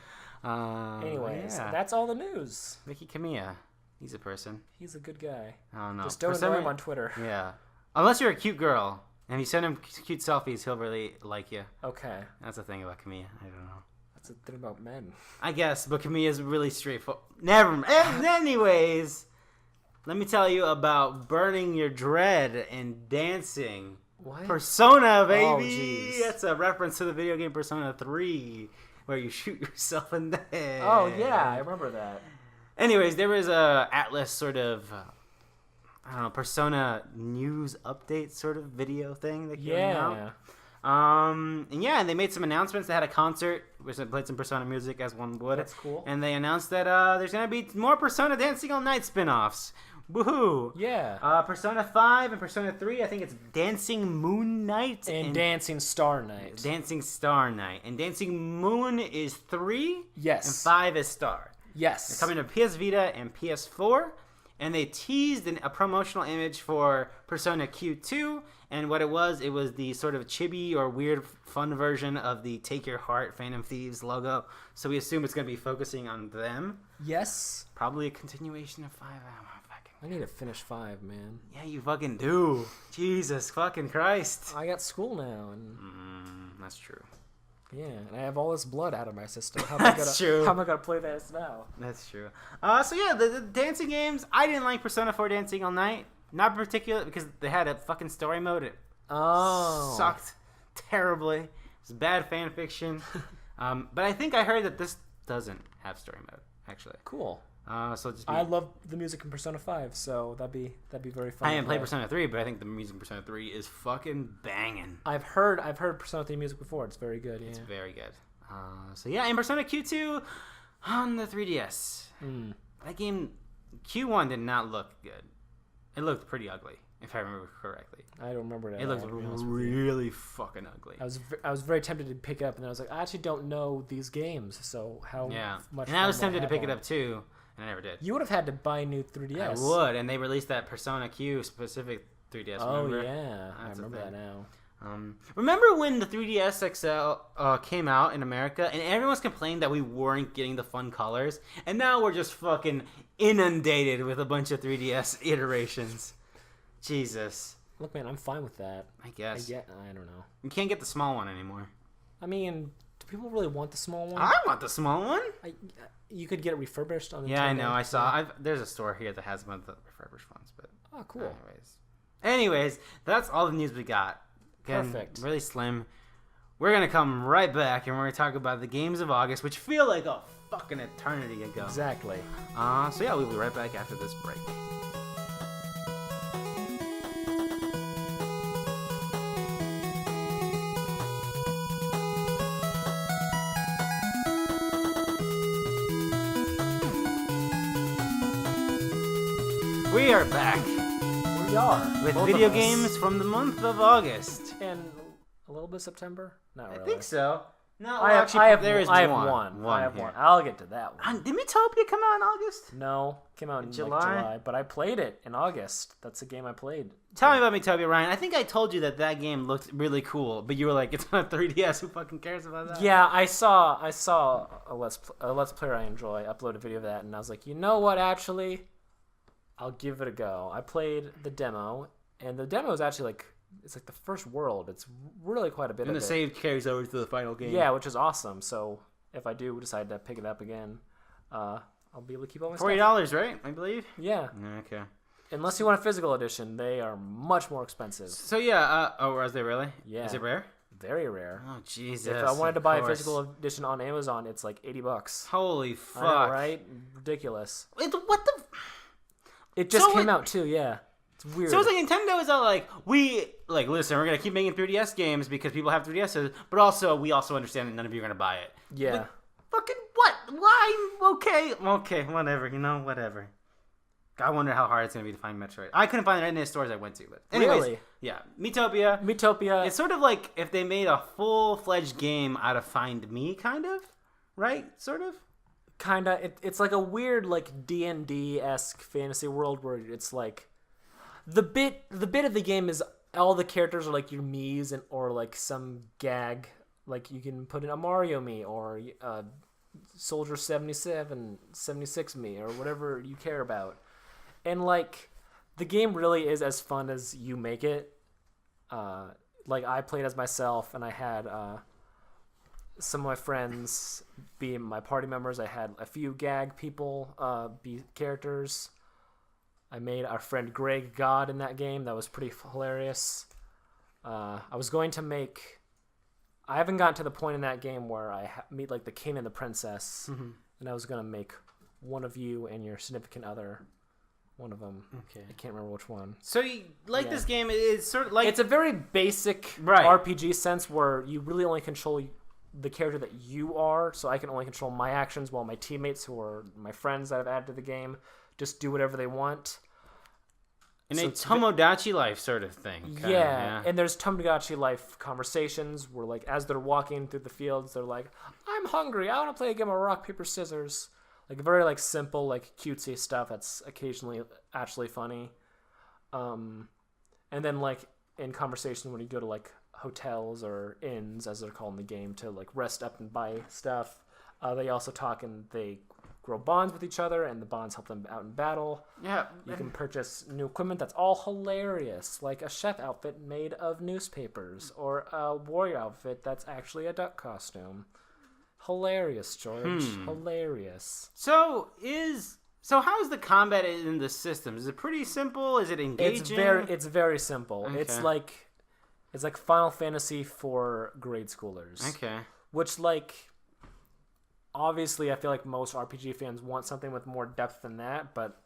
Anyways, that's all the news. Hideki Kamiya. He's a person. He's a good guy. I don't know. Just don't annoy him on Twitter. Yeah. Unless you're a cute girl, and you send him cute selfies, he'll really like you. Okay. That's the thing about Kamiya. I don't know. That's the thing about men. I guess, but Kamiya's really straightforward. Never mind. Anyways, let me tell you about burning your dread and dancing. What? Persona, baby! Oh, jeez. That's a reference to the video game Persona 3, where you shoot yourself in the head. Oh, yeah, I remember that. Anyways, there was a Atlas sort of, Persona news update sort of video thing that came out. And they made some announcements. They had a concert, which they played some Persona music as one would. That's cool. And they announced that there's going to be more Persona Dancing All Night spin-offs. Woohoo! Yeah. Persona 5 and Persona 3, I think it's Dancing Moon Night. And Dancing Star Night. Dancing Star Night. And Dancing Moon is 3. Yes. And 5 is Star. Yes. They're coming to PS Vita and PS4. And they teased a promotional image for Persona Q2. And what it was the sort of chibi or weird fun version of the Take Your Heart Phantom Thieves logo. So we assume it's going to be focusing on them. Yes. Probably a continuation of 5. I need to finish 5, man. Yeah, you fucking do. Jesus fucking Christ. I got school now. And that's true. Yeah, and I have all this blood out of my system. How true. How am I going to play this now? That's true. The dancing games, I didn't like Persona 4 Dancing All Night. Not particularly because they had a fucking story mode. It sucked terribly. It was bad fan fiction. But I think I heard that this doesn't have story mode, actually. Cool. I love the music in Persona 5, so that'd be very fun. I haven't played Persona 3, but I think the music in Persona 3 is fucking banging. I've heard Persona 3 music before. It's very good. Yeah. It's very good. And Persona Q2 on the 3DS. That game, Q1 did not look good. It looked pretty ugly, if I remember correctly. I don't remember that. It looked really fucking ugly. I was very tempted to pick it up, and I was like, I actually don't know these games, so how much? And I was tempted to pick it up too. And I never did. You would have had to buy a new 3DS. I would, and they released that Persona Q specific 3DS. Oh, remember? yeah. I remember that now. Remember when the 3DS XL came out in America, and everyone's complained that we weren't getting the fun colors, and now we're just fucking inundated with a bunch of 3DS iterations. Jesus. Look, man, I'm fine with that. I guess. I don't know. You can't get the small one anymore. I mean, Do people really want the small one? I want the small one. You could get it refurbished on the Yeah, I know. I saw. There's a store here that has one of the refurbished ones, but oh, cool. Anyways, that's all the news we got. Again, Perfect. Really slim. We're gonna come right back and we're gonna talk about the games of August, which feel like a fucking eternity ago. Exactly. So yeah, we'll be right back after this break. We are back We are. with Both video of us. games from the month of August. And a little bit of September? Not really. I think so. No, I have one. One I have here. one. I'll get to that one. Did Miitopia come out in August? No, came out in July? Like July, but I played it in August. That's a game I played. Tell me about Miitopia, Ryan. I think I told you that game looked really cool, but you were like, it's on a 3DS. Who fucking cares about that? Yeah, I saw a Let's Player I enjoy upload a video of that, and I was like, you know what? Actually, I'll give it a go. I played the demo, and the demo is actually like it's like the first world. It's really quite a bit. And of the it. save carries over to the final game. Yeah, which is awesome. So if I do decide to pick it up again, I'll be able to keep all my stuff. $40, right? I believe. Yeah. Okay. Unless you want a physical edition, they are much more expensive. So yeah. Is they really? Yeah. Is it rare? Very rare. Oh Jesus! If I wanted to buy a course. physical edition on Amazon, it's like $80. Holy fuck! I know, right? Ridiculous. What the? It just So came what- out too. Yeah. It's weird. So it's like Nintendo is all like, listen, we're gonna keep making 3DS games because people have 3DSs, but also we also understand that none of you are gonna buy it. Yeah. Like, fucking what? Why? Okay, whatever. Whatever. I wonder how hard it's gonna be to find Metroid. I couldn't find it in any stores I went to, but anyways, Really? yeah, Miitopia. Miitopia. It's sort of like if they made a full-fledged game out of Find Me, kind of, right? Sort of. Kinda. It's like a weird like D&D-esque fantasy world where it's like the bit of the game is all the characters are like your Miis or like some gag. Like you can put in a Mario Mii or Soldier 77, 76 Mii or whatever you care about. And like the game really is as fun as you make it. Like I played as myself and I had some of my friends be my party members. I had a few gag people be characters. I made our friend Greg God in that game. That was pretty hilarious. I was going to make... I haven't gotten to the point in that game where I meet like the king and the princess. Mm-hmm. And I was going to make one of you and your significant other. One of them. Okay. I can't remember which one. So you like this game? It's sort of like It's a very basic Right. RPG sense where you really only control the character that you are. So I can only control my actions while my teammates, who are my friends that I've added to the game, just do whatever they want. in so a it's Tomodachi Life sort of thing. Kinda, Yeah, and there's Tomodachi Life conversations where, like, as they're walking through the fields, they're like, "I'm hungry. I want to play a game of rock paper scissors." Like very like simple, like cutesy stuff that's occasionally actually funny. And then like in conversation when you go to like hotels or inns, as they're called in the game, to like rest up and buy stuff, they also talk and they grow bonds with each other, and the bonds help them out in battle. Yeah. You can purchase new equipment that's all hilarious, like a chef outfit made of newspapers, or a warrior outfit that's actually a duck costume. Hilarious, George. Hilarious. So how is the combat in the systems? Is it pretty simple? Is it engaging? It's very simple. Okay. It's like Final Fantasy for grade schoolers. Okay. Which, like, obviously I feel like most RPG fans want something with more depth than that, but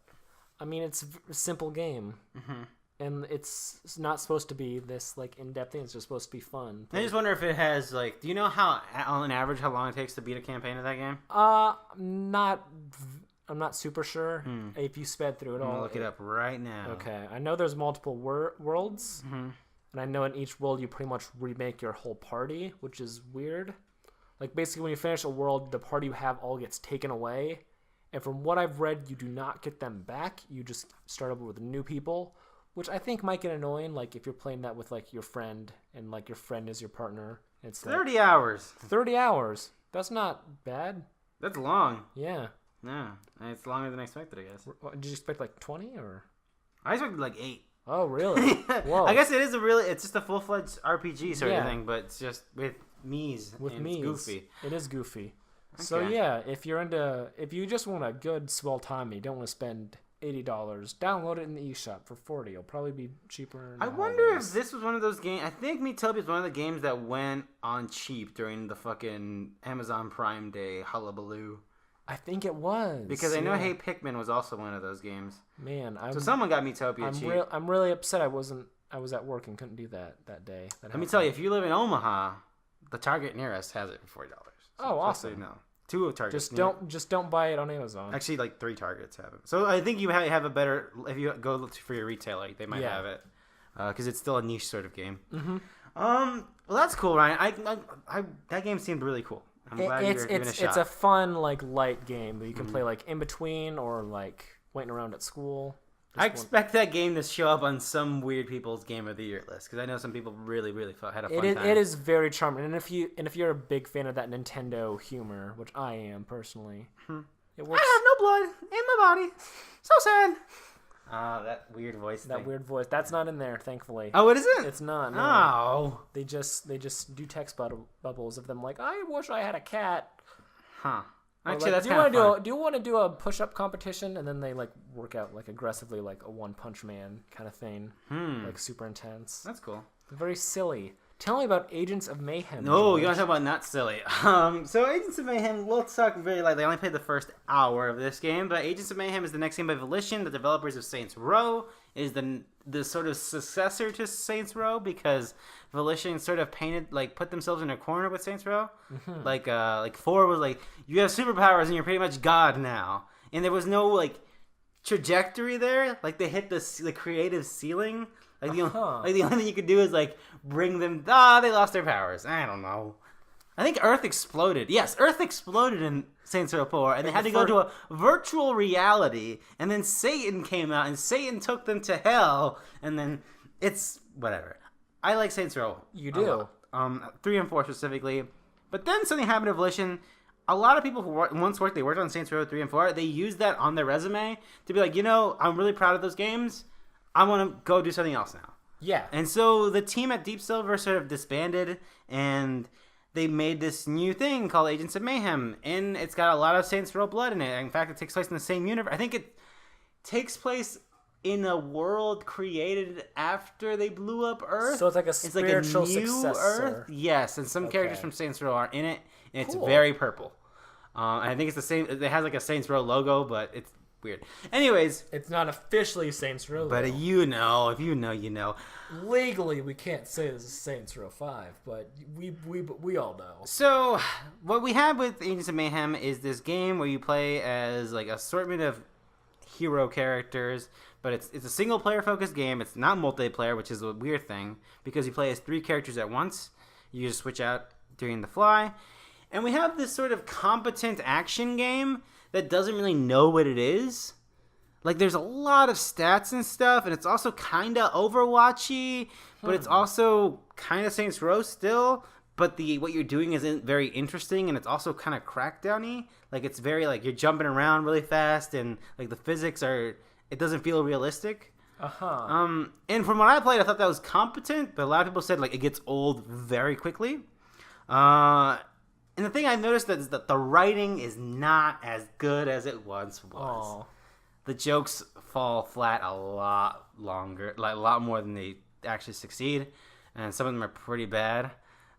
I mean it's a simple game. Mm-hmm. And it's not supposed to be this like in-depth thing. It's just supposed to be fun. I just wonder if it has like. Do you know how, on average, how long it takes to beat a campaign of that game? I'm not super sure if you sped through it I'm all. gonna look it up right now. Okay, I know there's multiple worlds, and I know in each world you pretty much remake your whole party, which is weird. Like basically, when you finish a world, the party you have all gets taken away, and from what I've read, you do not get them back. You just start over with new people. Which I think might get annoying, like if you're playing that with like your friend, and like your friend is your partner. It's like 30 hours. 30 hours. That's not bad. That's long. Yeah. No, it's longer than I expected, I guess. What, did you expect like 20 or? I expected like 8. Oh, really? Whoa. I guess it's just a full-fledged RPG sort of thing, but it's just with Mii's. With Mii's. It's goofy. It is goofy. Okay. So yeah, if you just want a good swell time, you don't want to spend $80, download it in the eShop for $40. It'll probably be cheaper. I wonder if this was one of those games. I think Miitopia is one of the games that went on cheap during the fucking Amazon Prime Day hullabaloo. I think it was. Because I know Hey Pikmin was also one of those games. Man, so someone got Miitopia cheap. I'm really upset I was at work and couldn't do that day. Let me tell you, if you live in Omaha, the Target nearest has it for $40. Oh, awesome. So no. 2 Targets. Just don't buy it on Amazon. Actually, like 3 Targets have it. So I think you have a better, if you go look for your retailer, they might have it. Because it's still a niche sort of game. Mm-hmm. Well, that's cool, Ryan. That game seemed really cool. I'm glad you're giving it a shot. It's a fun, light game that you can play, in between or, waiting around at school. I expect that game to show up on some weird people's Game of the Year list, because I know some people really, really had a fun time. It is very charming, and if you're a big fan of that Nintendo humor, which I am personally, it works. I have no blood in my body. So sad. That weird voice. Weird voice. That's not in there, thankfully. Oh, it isn't? It's not. No. Oh. They just do text bubbles of them I wish I had a cat. Huh. Actually, that's do you want to do a push-up competition, and then they work out aggressively a One Punch Man kind of thing, super intense. That's cool. Very silly. Tell me about Agents of Mayhem. No, you want to talk about not silly. So Agents of Mayhem, let's talk very lightly. I only played the first hour of this game, but Agents of Mayhem is the next game by Volition, the developers of Saints Row. It is the sort of successor to Saints Row, because Volition sort of put themselves in a corner with Saints Row. Mm-hmm. 4 was you have superpowers and you're pretty much God now, and there was no trajectory there. They hit the creative ceiling. The only thing you could do is bring them. They lost their powers. I don't know. I think Earth exploded. Yes, Earth exploded in Saints Row 4, and they had to go to a virtual reality. And then Satan came out, and Satan took them to hell. And then it's whatever. I like Saints Row. You do. 3 and 4 specifically, but then something happened to Volition. A lot of people who worked on Saints Row 3 and 4. They used that on their resume to be I'm really proud of those games. I want to go do something else now. Yeah. And so the team at Deep Silver sort of disbanded, and they made this new thing called Agents of Mayhem, and it's got a lot of Saints Row blood in it. In fact, it takes place in the same universe. I think it takes place in a world created after they blew up Earth. So it's a spiritual new successor. Earth. Yes, and some characters from Saints Row are in it, and it's very purple. I think it's the same. It has a Saints Row logo, but it's weird. Anyways, it's not officially Saints Row, but if you know, you know. Legally, we can't say this is Saints Row 5, but we all know. So, what we have with Agents of Mayhem is this game where you play as assortment of hero characters, but it's a single player focused game. It's not multiplayer, which is a weird thing, because you play as 3 characters at once. You just switch out during the fly. And we have this sort of competent action game that doesn't really know what it is. There's a lot of stats and stuff, and it's also kind of Overwatchy, but it's also kind of Saints Row still, but what you're doing isn't very interesting, and it's also kind of Crackdown-y. It's very, you're jumping around really fast, and, the physics it doesn't feel realistic. And from what I played, I thought that was competent, but a lot of people said, it gets old very quickly. And the thing I've noticed is that the writing is not as good as it once was. The jokes fall flat a lot longer, a lot more than they actually succeed, and some of them are pretty bad.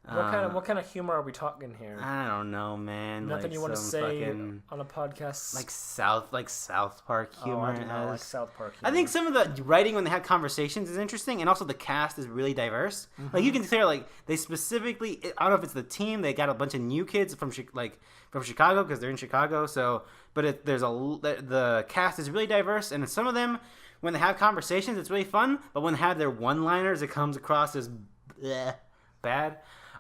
What kind of humor are we talking here? I don't know, man. Nothing you want to say on a podcast? South Park humor. I do not like South Park humor. I think some of the writing when they have conversations is interesting, and also the cast is really diverse. Mm-hmm. You can tell, they specifically, I don't know if it's the team, they got a bunch of new kids from Chicago, because they're in Chicago, but the cast is really diverse, and some of them, when they have conversations, it's really fun, but when they have their one-liners, it comes across as bad.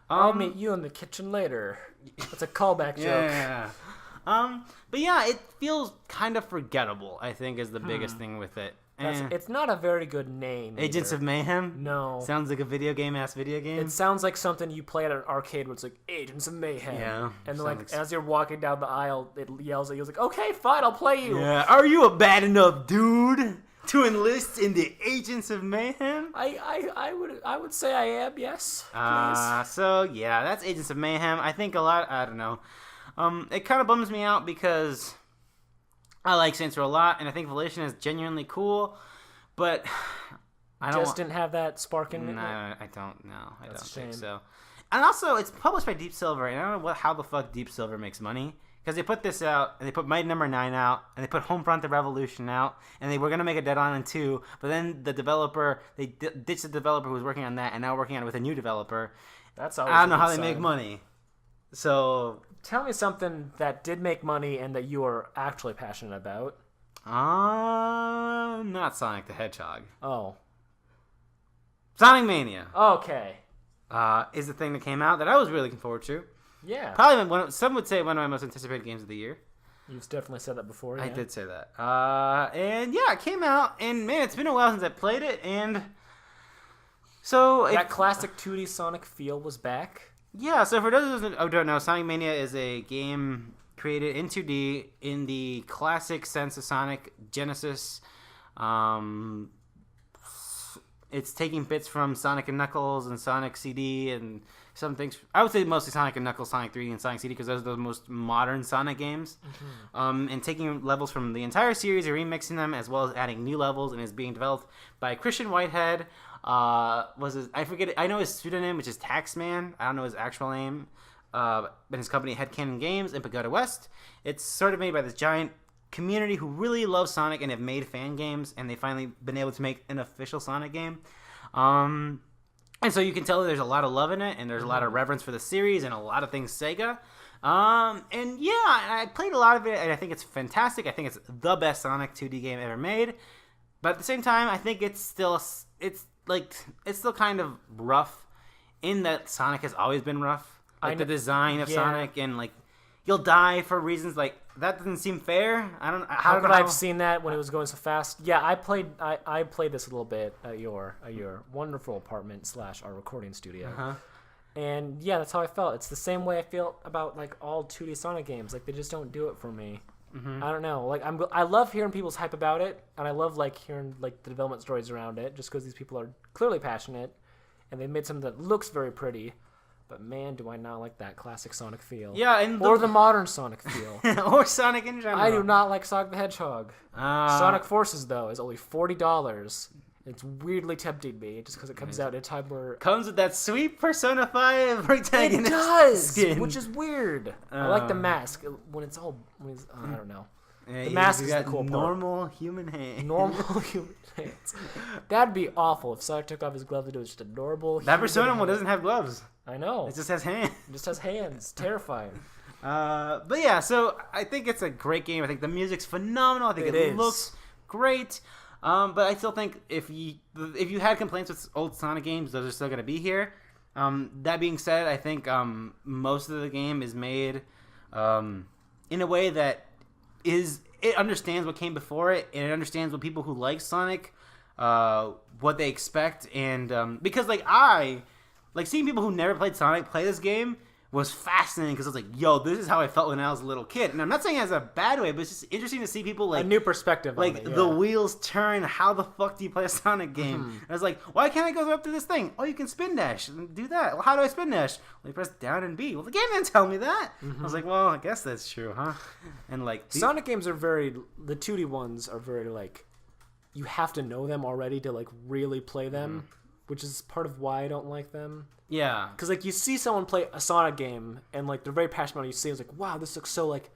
I'll meet you in the kitchen later. That's a callback joke. Yeah. But yeah, it feels kind of forgettable, I think, is the biggest thing with it. It's not a very good name. Agents of Mayhem? No. Sounds like a video game. It sounds like something you play at an arcade where it's Agents of Mayhem. Yeah. And as you're walking down the aisle, it yells at you. It's okay, fine, I'll play you. Yeah. Are you a bad enough dude? to enlist in the Agents of Mayhem? I would say I am, yes. Please. So yeah, that's Agents of Mayhem. I think a lot. I don't know. It kind of bums me out because I like Saints Row a lot, and I think Volition is genuinely cool, but I don't. Didn't have that spark in it. No, I don't. No, I don't think so. And also, it's published by Deep Silver, and I don't know how the fuck Deep Silver makes money. Because they put this out, and they put Might Number 9 out, and they put Homefront the Revolution out, and they were going to make a Dead Island 2, but then the developer, they ditched the developer who was working on that, and now working on it with a new developer. That's always I don't know how sign. they make money. So... Tell me something that did make money and that you are actually passionate about. Not Sonic the Hedgehog. Oh. Sonic Mania. Okay. Is the thing that came out that I was really looking forward to. Yeah. Probably some would say one of my most anticipated games of the year. You've definitely said that before. I Yeah. did say that. And yeah, it came out, and man, it's been a while since I played it, and so that classic 2D Sonic feel was back. Yeah, so for those who don't know, Sonic Mania is a game created in 2D in the classic sense of Sonic Genesis. It's taking bits from Sonic and Knuckles and Sonic CD and some things. I would say mostly Sonic and Knuckles, Sonic 3D, and Sonic CD because those are the most modern Sonic games. Mm-hmm. And taking levels from the entire series and remixing them as well as adding new levels, and is being developed by Christian Whitehead. I forget it. I know his pseudonym, which is Taxman. I don't know his actual name. But his company Headcanon Games in Pagoda West. It's sort of made by this giant community who really love Sonic and have made fan games, and they finally been able to make an official Sonic game. And so you can tell that there's a lot of love in it, and there's a lot of reverence for the series and a lot of things Sega. And yeah, I played a lot of it, and I think it's fantastic. I think it's the best Sonic 2D game ever made. But at the same time, I think it's still kind of rough in that Sonic has always been rough. Like the design of Sonic, and like you'll die for reasons like that doesn't seem fair. How could I have seen that when it was going so fast? Yeah, I played this a little bit at your wonderful apartment / our recording studio. Uh-huh. And yeah, that's how I felt. It's the same way I feel about like all 2D Sonic games. Like they just don't do it for me. Mm-hmm. I don't know. Like I love hearing people's hype about it, and I love like hearing like the development stories around it, just because these people are clearly passionate, and they made something that looks very pretty. But man, do I not like that classic Sonic feel. Yeah, or the modern Sonic feel. Or Sonic in general. I do not like Sonic the Hedgehog. Sonic Forces, though, is only $40. It's weirdly tempting me, just because it comes out at a time where... Comes with that sweet Persona 5 protagonist It does! skin. Which is weird. I like the mask. When it's all... I don't know. Yeah, the mask is got the cool part. Normal human hands. Normal human hands. That'd be awful if Sonic took off his gloves and it was just a normal That human Persona hand. one doesn't have gloves. I know. It just has hands. It just has hands. Terrifying. But yeah, so I think it's a great game. I think the music's phenomenal. I think it looks great. But I still think if you had complaints with old Sonic games, those are still going to be here. That being said, I think most of the game is made in a way that it understands what came before it, and it understands what people who like Sonic, what they expect, and because seeing people who never played Sonic play this game was fascinating because I was like, yo, this is how I felt when I was a little kid. And I'm not saying it as a bad way, but it's just interesting to see people like... A new perspective on it, the wheels turn. How the fuck do you play a Sonic game? Mm-hmm. And I was like, why can't I go up to this thing? Oh, you can spin dash and do that. Well, how do I spin dash? Well, you press down and B. Well, the game didn't tell me that. Mm-hmm. I was like, well, I guess that's true, huh? And like... Sonic games are very... The 2D ones are very like... You have to know them already to like really play them, which is part of why I don't like them. Yeah. Because, like, you see someone play a Sonic game, and, like, they're very passionate about it. You see it's like, wow, this looks so, like,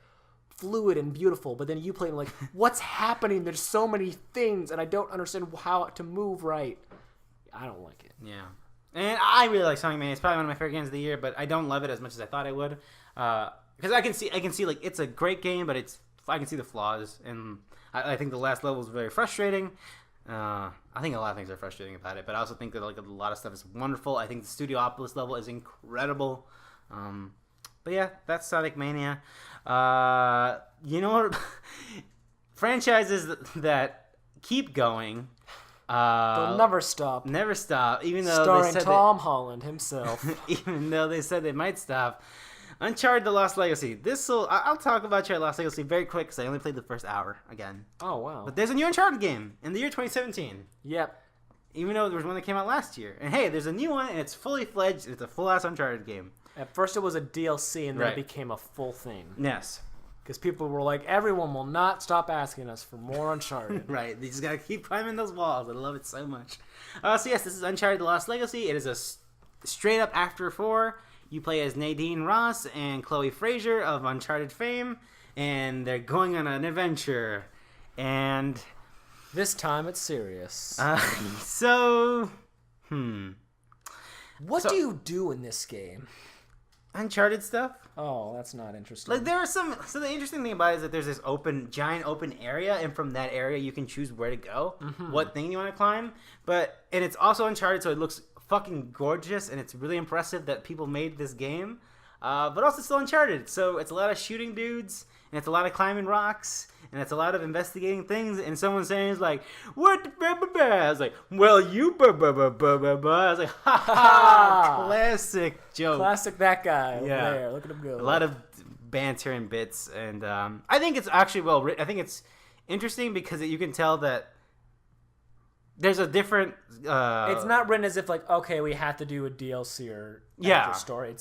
fluid and beautiful. But then you play it and, like, what's happening? There's so many things, and I don't understand how to move right. I don't like it. Yeah. And I really like Sonic Mania. It's probably one of my favorite games of the year, but I don't love it as much as I thought I would. Because I can see, like, it's a great game, but I can see the flaws. And I think the last level is very frustrating. I think a lot of things are frustrating about it, but I also think that like a lot of stuff is wonderful. I think the Studiopolis level is incredible. But yeah, that's Sonic Mania. You know what? Franchises that keep going. They'll never stop. Never stop, even though starring they said Tom Holland himself. Even though they said they might stop. Uncharted: The Lost Legacy. I'll talk about Uncharted: The Lost Legacy very quick because I only played the first hour again. Oh wow! But there's a new Uncharted game in the year 2017. Yep. Even though there was one that came out last year, and hey, there's a new one and it's fully fledged. It's a full-ass Uncharted game. At first, it was a DLC, and then Right. it became a full thing. Yes. Because people were like, everyone will not stop asking us for more Uncharted. Right. They just gotta keep climbing those walls. I love it so much. So yes, this is Uncharted: The Lost Legacy. It is a straight up After 4. You play as Nadine Ross and Chloe Fraser of Uncharted fame, and they're going on an adventure. And This time it's serious. What do you do in this game? Uncharted stuff. Oh, that's not interesting. Like there are some. So the interesting thing about it is that there's this giant open area, and from that area you can choose where to go, what thing you want to climb. And it's also Uncharted, so it looks fucking gorgeous, and it's really impressive that people made this game. But also still Uncharted, so it's a lot of shooting dudes, and it's a lot of climbing rocks, and it's a lot of investigating things. And someone saying is like, "What?" I was like, "Well, you." I was like, "Ha ha!" Classic joke. Classic that guy over there. Look at him go. A lot of banter and bits, and I think it's actually well written. I think it's interesting because you can tell that there's a different. It's not written as if like, okay, we have to do a DLC or after story.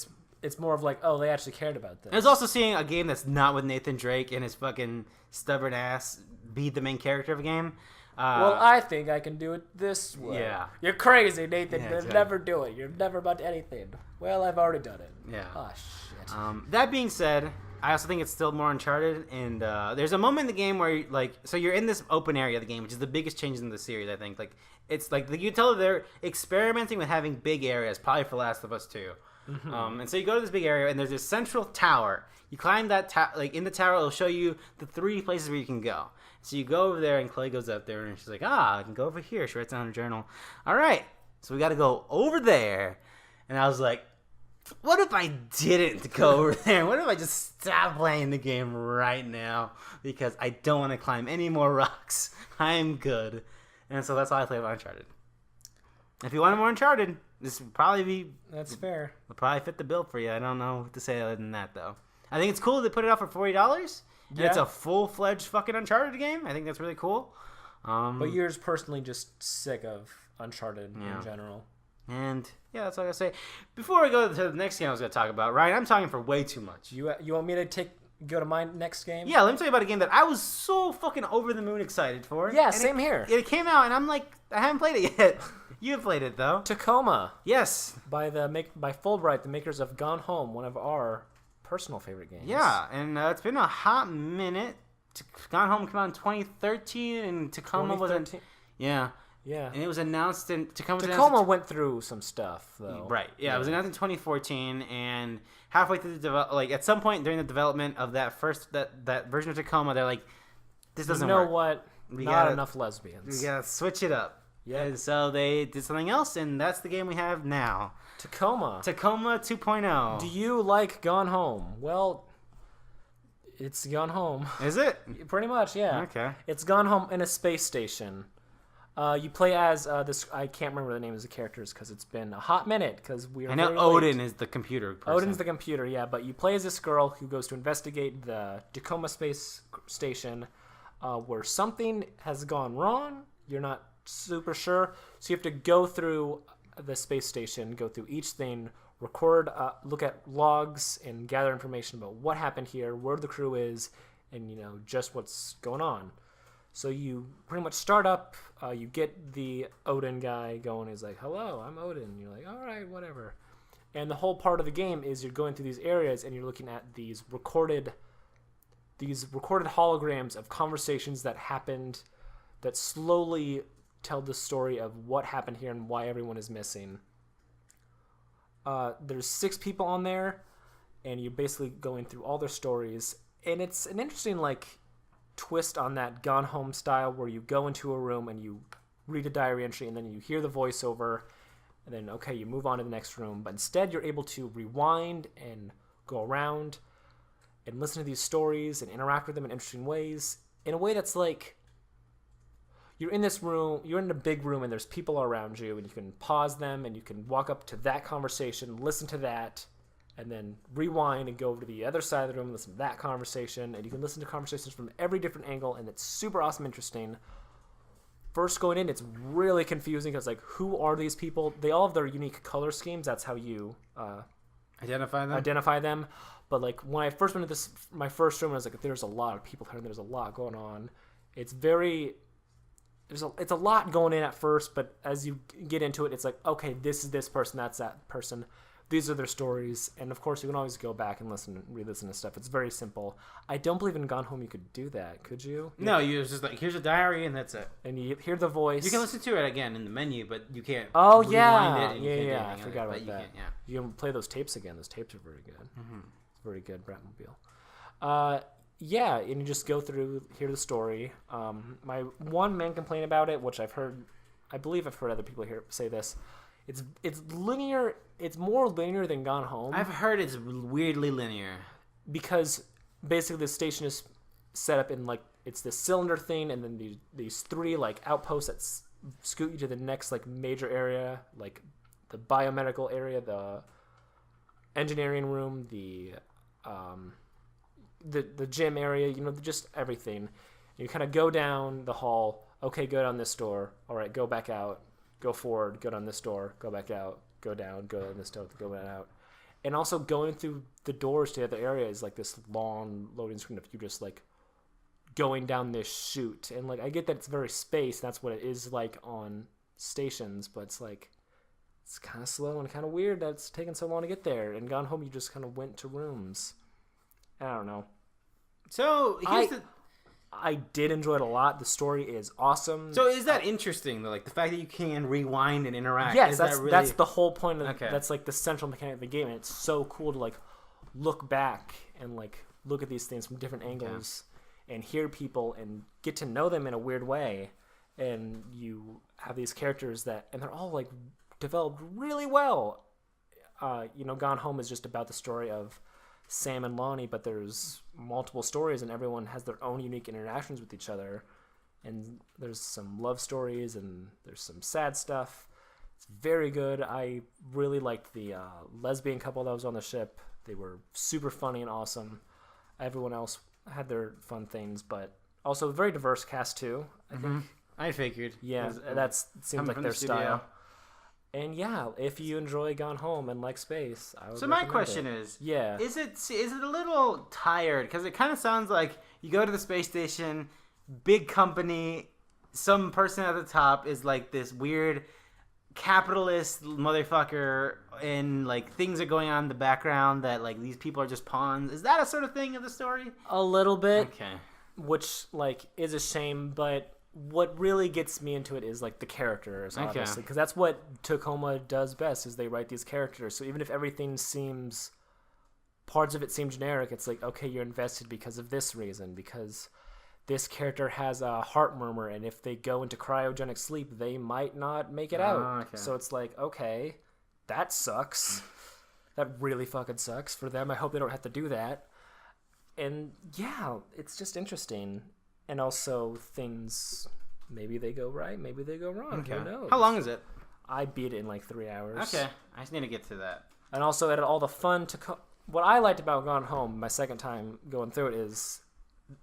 It's more of like, oh, they actually cared about this. I was also seeing a game that's not with Nathan Drake and his fucking stubborn ass be the main character of a game. Well, I think I can do it this way. Yeah. You're crazy, Nathan. Yeah, You'll exactly. never do it. You're never about anything. Well, I've already done it. Yeah. Oh, shit. That being said, I also think it's still more Uncharted, and there's a moment in the game where, so you're in this open area of the game, which is the biggest changes in the series, I think. Like, it's like, you tell they're experimenting with having big areas, probably for Last of Us 2. And so you go to this big area, and there's this central tower. You climb that in the tower, it'll show you the 3 places where you can go. So you go over there, and Clay goes up there, and she's like, I can go over here. She writes down her journal. All right, so we got to go over there. And I was like, what if I didn't go over there? What if I just stopped playing the game right now? Because I don't want to climb any more rocks. I'm good. And so that's how I play Uncharted. If you want more Uncharted, this would probably be... That's fair. Would probably fit the bill for you. I don't know what to say other than that, though. I think it's cool they put it out for $40. And it's a full-fledged fucking Uncharted game. I think that's really cool. But you're just personally just sick of Uncharted in general. And, yeah, that's all I gotta say. Before we go to the next game I was going to talk about, Ryan, I'm talking for way too much. You want me to go to my next game? Yeah, let me tell you about a game that I was so fucking over the moon excited for. Yeah, and same here. It came out, and I'm like, I haven't played it yet. You have played it, though. Tacoma. Yes. By Fulbright, the makers of Gone Home, one of our personal favorite games. Yeah, and it's been a hot minute. Gone Home came out in 2013, and Tacoma was Yeah. Yeah. And it was announced in... Tacoma went through some stuff, though. Right. Yeah, it was announced in 2014, and halfway through at some point during the development of that version of Tacoma, they're like, this doesn't work. You know what? Not enough lesbians. We gotta switch it up. Yeah. And so they did something else, and that's the game we have now. Tacoma 2.0. Do you like Gone Home? Well, it's Gone Home. Is it? Pretty much, yeah. Okay. It's Gone Home in a space station. You play as this. I can't remember the name of the characters because it's been a hot minute. Because we are. I know very Odin late. is the computer person. Odin's the computer, yeah. But you play as this girl who goes to investigate the Tacoma space station, where something has gone wrong. You're not super sure, so you have to go through the space station, go through each thing, record, look at logs, and gather information about what happened here, where the crew is, and just what's going on. So you pretty much start up, you get the Odin guy going. He's like, hello, I'm Odin. And you're like, all right, whatever. And the whole part of the game is you're going through these areas and you're looking at these recorded holograms of conversations that happened that slowly tell the story of what happened here and why everyone is missing. There's 6 people on there, and you're basically going through all their stories. And it's an interesting, twist on that Gone Home style where you go into a room and you read a diary entry and then you hear the voiceover and then, okay, you move on to the next room. But instead, you're able to rewind and go around and listen to these stories and interact with them in interesting ways, in a way that's like, you're in this room, you're in a big room, and there's people around you, and you can pause them, and you can walk up to that conversation, listen to that, and then rewind and go over to the other side of the room and listen to that conversation. And you can listen to conversations from every different angle, and it's super awesome, interesting. First going in, it's really confusing because, like, who are these people? They all have their unique color schemes. That's how you identify them. But, like, when I first went into my first room, I was like, there's a lot of people here, and there's a lot going on. It's a lot going in at first, but as you get into it, it's like, okay, this is this person, that's that person. These are their stories, and of course, you can always go back and re-listen to stuff. It's very simple. I don't believe in Gone Home you could do that, could you? No, you just like, here's a diary, and that's it. And you hear the voice. You can listen to it again in the menu, but you can't. Oh rewind yeah, it I forgot about that. You can play those tapes again. Those tapes are very good. Mm-hmm. It's very good, Bratmobile. Yeah, and you just go through, hear the story. My one main complaint about it, which I believe I've heard other people here say this. It's linear. It's more linear than Gone Home. I've heard it's weirdly linear because basically the station is set up in, like, it's this cylinder thing, and then these three, like, outposts that scoot you to the next, like, major area, like the biomedical area, the engineering room, the gym area, just everything. You kind of go down the hall. Okay, go down this door. All right, go back out. Go forward, go down this door, go back out, go down, go down this door, go back out. And also going through the doors to the other area is like this long loading screen of you just like going down this chute. And like I get that it's very spaced, that's what it is like on stations, but it's like it's kind of slow and kind of weird that it's taking so long to get there. And Gone Home, you just kind of went to rooms. I don't know. So I did enjoy it a lot. The story is awesome. So is that interesting though? Like the fact that you can rewind and interact? Yes, that's the whole point of okay. That's like the central mechanic of the game, and it's so cool to like look back and like look at these things from different angles and hear people and get to know them in a weird way. And you have these characters and they're all like developed really well. Gone Home is just about the story of Sam and Lonnie, but there's multiple stories and everyone has their own unique interactions with each other, and there's some love stories and there's some sad stuff. It's very good. I really liked the lesbian couple that was on the ship. They were super funny and awesome. Everyone else had their fun things, but also a very diverse cast too, I think. I figured. Yeah, that seems like their style. And yeah, if you enjoy Gone Home and like space, I would. So my question is, is it a little tired? Because it kind of sounds like you go to the space station, big company, some person at the top is like this weird capitalist motherfucker, and like things are going on in the background that like these people are just pawns. Is that a sort of thing of the story? A little bit. Okay. Which like is a shame, but what really gets me into it is like the characters, obviously, because that's what Tacoma does best, is they write these characters. So even if parts of it seem generic, it's like, okay, you're invested because of this reason, because this character has a heart murmur, and if they go into cryogenic sleep, they might not make it out. Okay. So it's like, okay, that sucks. That really fucking sucks for them. I hope they don't have to do that. And yeah, it's just interesting. And also things, maybe they go right, maybe they go wrong. Okay. Who knows? How long is it? I beat it in like 3 hours. Okay. I just need to get to that. And also added all the fun what I liked about Gone Home, my second time going through it, is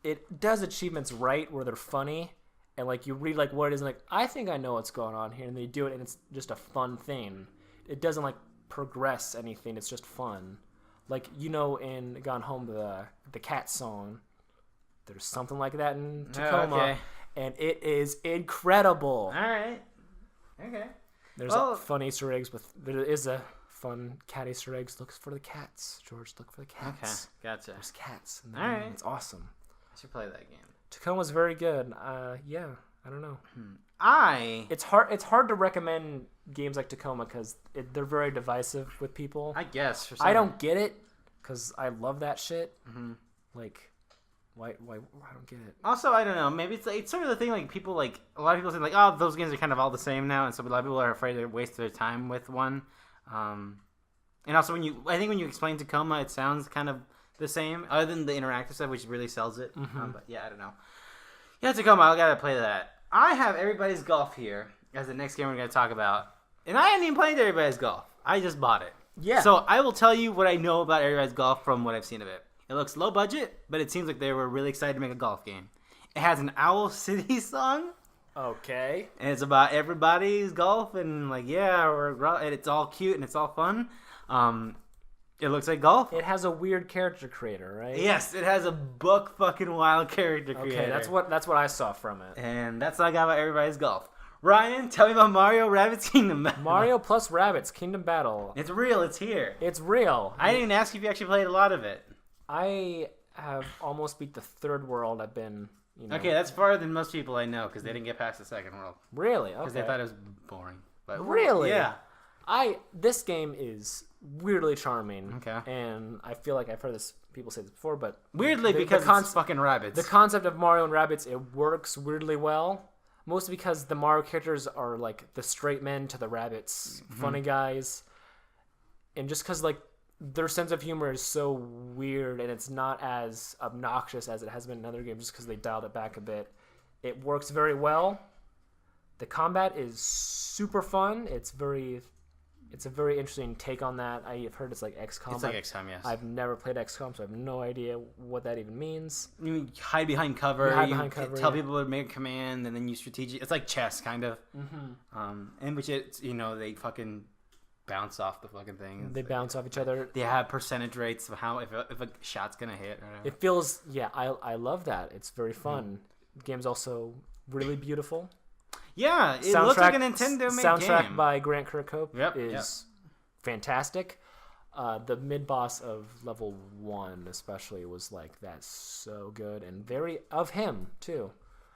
it does achievements right where they're funny. And like you read like what it is and like, I think I know what's going on here. And they do it and it's just a fun thing. It doesn't like progress anything. It's just fun. Like, in Gone Home, the cat song, there's something like that in Tacoma, and it is incredible. All right. Okay. There's fun Easter eggs, there is a fun cat Easter eggs. Look for the cats, George. Look for the cats. Okay, gotcha. There's cats. All right. It's awesome. I should play that game. Tacoma's very good. Yeah, I don't know. It's hard to recommend games like Tacoma because they're very divisive with people. I guess. I don't get it because I love that shit. Mm-hmm. Like, why? I don't get it. Also, I don't know. Maybe it's sort of the thing. Like people, like a lot of people say, like, oh, those games are kind of all the same now, and so a lot of people are afraid to waste their time with one. And also, I think when you explain Tacoma, it sounds kind of the same, other than the interactive stuff, which really sells it. Mm-hmm. But yeah, I don't know. Yeah, Tacoma, I gotta play that. I have Everybody's Golf here as the next game we're gonna talk about, and I hadn't even played Everybody's Golf. I just bought it. Yeah. So I will tell you what I know about Everybody's Golf from what I've seen of it. It looks low budget, but it seems like they were really excited to make a golf game. It has an Owl City song. Okay. And it's about everybody's golf and and it's all cute and it's all fun. It looks like golf. It has a weird character creator, right? Yes, it has a buck fucking wild character creator. Okay, that's what I saw from it. And that's all I got about Everybody's Golf. Ryan, tell me about Mario Rabbids Kingdom Battle. Mario plus Rabbids Kingdom Battle. It's real. It's here. It's real. I didn't even ask if you actually played a lot of it. I have almost beat the third world. I've been, Okay, that's farther than most people I know because they didn't get past the second world. Really? Okay. Because they thought it was boring. But really? Yeah. This game is weirdly charming. Okay. And I feel like I've heard people say this before, but Weirdly, because it's fucking Rabbids. The concept of Mario and Rabbids, it works weirdly well. Mostly because the Mario characters are like the straight men to the Rabbids, funny guys. And just because like their sense of humor is so weird and it's not as obnoxious as it has been in other games just because they dialed it back a bit. It works very well. The combat is super fun. It's a very interesting take on that. I've heard it's like XCOM. It's like XCOM, yes. I've never played XCOM, so I have no idea what that even means. You hide behind cover. Tell people to make a command, and then you strategic. It's like chess, kind of. Mm-hmm. In which it's they fucking bounce off the fucking thing. They bounce off each other. They have percentage rates of how if a shot's gonna hit. Or whatever. It feels I love that. It's very fun. The game's also really beautiful. Yeah, it looks like a Nintendo made soundtrack game. by Grant Kirkhope is fantastic. The mid boss of level 1 especially was like that's so good and very of him too.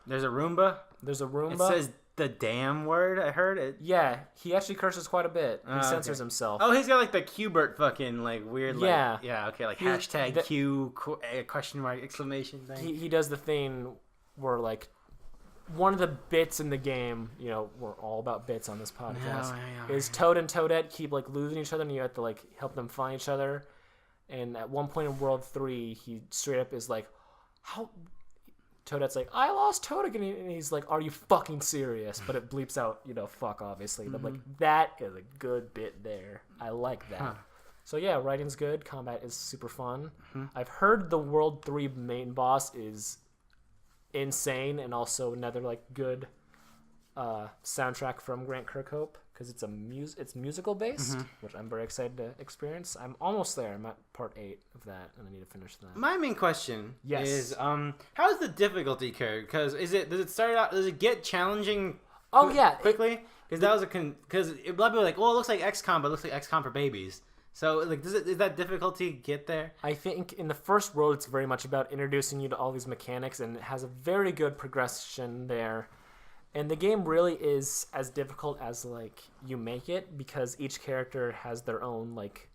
There's a Roomba. It says the damn word. I heard it. Yeah, he actually curses quite a bit. He censors himself. Oh, he's got like the Qbert fucking like weird. Yeah. Okay, like hashtag Q question mark exclamation thing. He does the thing where like one of the bits in the game, we're all about bits on this podcast, is Toad and Toadette keep like losing each other and you have to like help them find each other. And at one point in World 3, he straight up is like, how... Toadette's like, I lost Toad again. And he's like, are you fucking serious? But it bleeps out, fuck, obviously. Mm-hmm. But like, that is a good bit there. I like that. Huh. So yeah, writing's good. Combat is super fun. Mm-hmm. I've heard the World 3 main boss is insane and also another like good soundtrack from Grant Kirkhope because it's musical based, which I'm very excited to experience. I'm almost there. I'm at part 8 of that and I need to finish that. My main question is how is the difficulty curve? Because does it get challenging quickly? Because that was because a lot of people are like, well, it looks like XCOM, but it looks like XCOM for babies. So, like, does that difficulty get there? I think in the first world, it's very much about introducing you to all these mechanics, and it has a very good progression there. And the game really is as difficult as, like, you make it, because each character has their own, like,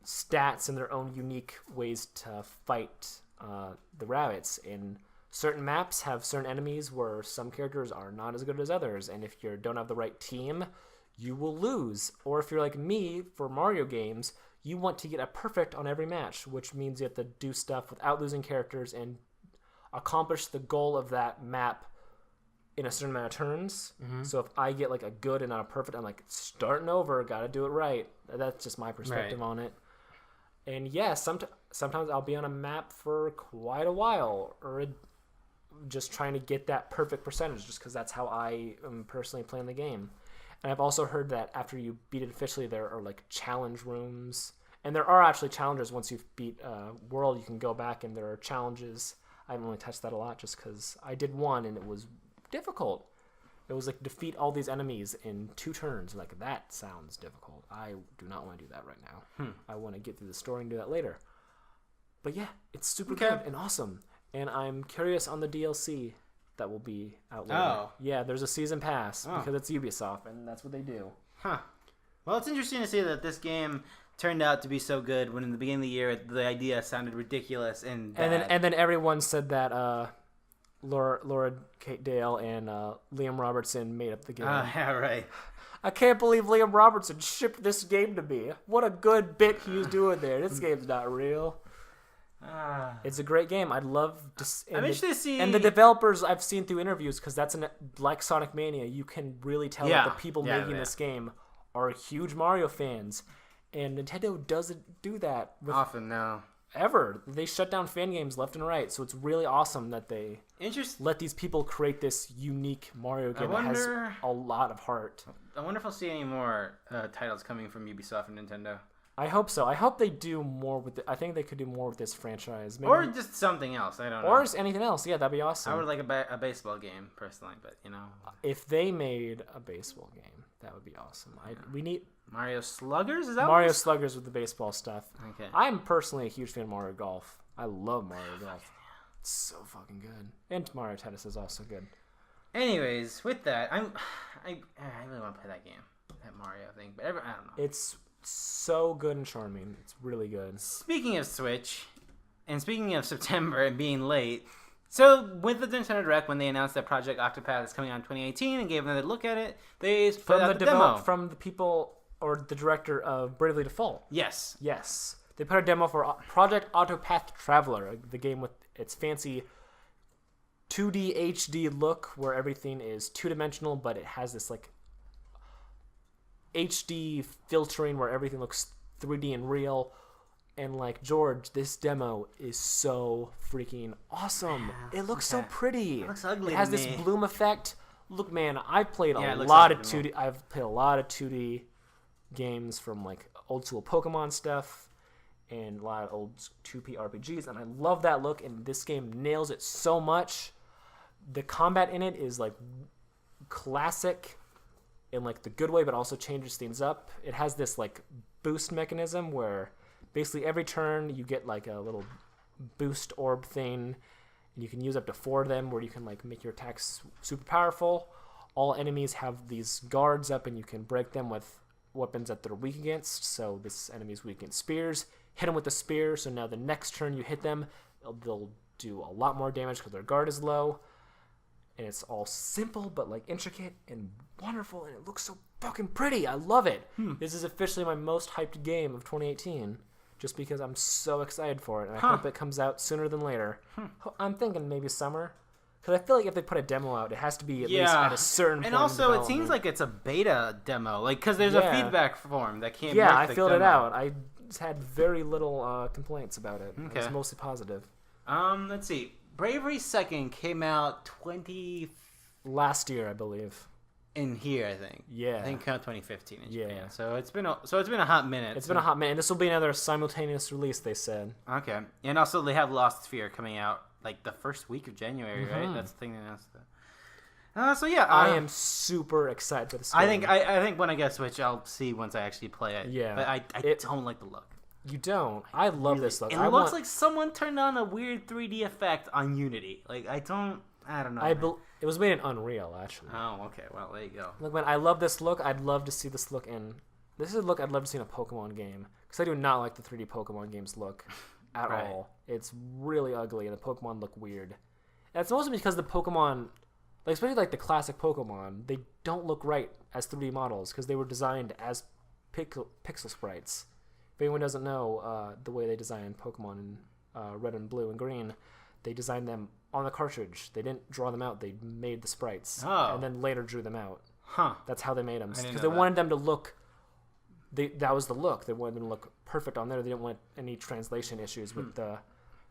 stats and their own unique ways to fight the rabbits. And certain maps have certain enemies where some characters are not as good as others, and if you don't have the right team, you will lose. Or if you're like me, for Mario games, you want to get a perfect on every match, which means you have to do stuff without losing characters and accomplish the goal of that map in a certain amount of turns. Mm-hmm. So if I get like a good and not a perfect, I'm like, starting over, gotta do it right. That's just my perspective on it. And yeah, sometimes I'll be on a map for quite a while, or just trying to get that perfect percentage, just because that's how I am personally playing the game. And I've also heard that after you beat it officially, there are like challenge rooms. And there are actually challenges once you've beat World. You can go back and there are challenges. I haven't really touched that a lot just because I did one and it was difficult. It was like defeat all these enemies in 2 turns. Like, that sounds difficult. I do not want to do that right now. I want to get through the story and do that later. But yeah, it's super good and awesome. And I'm curious on the DLC that will be out later. Oh. Yeah, there's a season pass because it's Ubisoft and that's what they do. Huh. Well, it's interesting to see that this game turned out to be so good when in the beginning of the year the idea sounded ridiculous and bad. And then everyone said that Laura Kate Dale and Liam Robertson made up the game. Yeah, right. I can't believe Liam Robertson shipped this game to me. What a good bit he was doing there. This game's not real. It's a great game. I'd love to. I'm interested to see. And the developers I've seen through interviews, because that's like Sonic Mania, you can really tell that the people making this game are huge Mario fans, And Nintendo doesn't do that often, no. Ever. They shut down fan games left and right, so it's really awesome that they let these people create this unique Mario game that has a lot of heart. I wonder if I'll see any more titles coming from Ubisoft and Nintendo. I hope so. I hope they do more with it. I think they could do more with this franchise. Maybe. Or just something else. I don't know. Or just anything else. Yeah, that'd be awesome. I would like a baseball game, personally, but, you know. If they made a baseball game, that would be awesome. We need... Mario Sluggers? Is that Mario Sluggers with the baseball stuff. Okay. I'm personally a huge fan of Mario Golf. I love Mario Golf. It's so fucking good. And Mario Tennis is also good. Anyways, with that, I really want to play that game. That Mario thing. But I don't know. It's so good and charming. It's really good. Speaking of Switch, and speaking of September and being late, so with the Nintendo Direct, when they announced that Project Octopath is coming out in 2018 and gave another look at it, they put out the demo. From the people or the director of Bravely Default. Yes. Yes. They put a demo for Project Octopath Traveler, the game with its fancy 2D HD look where everything is two-dimensional, but it has this like HD filtering where everything looks 3D and real. And like, George, this demo is so freaking awesome. It looks so pretty. It looks ugly. It has to this me. bloom effect. Look, man, I've played a lot of 2D. I've played a lot of 2D games from like old school Pokemon stuff and a lot of old 2P RPGs, and I love that look. And this game nails it so much. The combat in it is like classic in like the good way, but also changes things up. It has this like boost mechanism where basically every turn you get like a little boost orb thing, and you can use up to 4 of them where you can like make your attacks super powerful. All enemies have these guards up, and you can break them with weapons that they're weak against. So this enemy's weak against spears. Hit them with the spear, so now the next turn you hit them, they'll do a lot more damage because their guard is low. And it's all simple, but like intricate and wonderful, and it looks so fucking pretty. I love it. This is officially my most hyped game of 2018, just because I'm so excited for it, and I hope it comes out sooner than later. I'm thinking maybe summer, because I feel like if they put a demo out, it has to be at least at a certain point. And also, it seems like it's a beta demo, like because there's a feedback form that came. Yeah, I filled it out. I had very little complaints about it. Okay. It was mostly positive. Let's see. Bravery 2nd came out last year, I believe. In here, I think. Yeah. I think it came out 2015 in Japan. So it's been a hot minute. It's been a hot minute. This will be another simultaneous release, they said. Okay. And also they have Lost Sphere coming out like the first week of January, right? That's the thing they announced. So yeah, I am super excited for this game. I think when I get Switch, I'll see once I actually play it. Yeah. But I don't like the look. You don't? I love this look. It looks like someone turned on a weird 3D effect on Unity. Like, I don't know. It was made in Unreal, actually. Oh, okay. Well, there you go. Look, man, I love this look. I'd love to see this look in... This is a look I'd love to see in a Pokemon game. Because I do not like the 3D Pokemon games look at all. It's really ugly, and the Pokemon look weird. And it's mostly because the Pokemon... Like, especially like the classic Pokemon, they don't look right as 3D models because they were designed as pixel sprites. If anyone doesn't know the way they designed Pokemon in Red and Blue and Green, they designed them on the cartridge. They didn't draw them out. They made the sprites and then later drew them out. That's how they made them. Because they wanted them to look... that was the look. They wanted them to look perfect on there. They didn't want any translation issues with the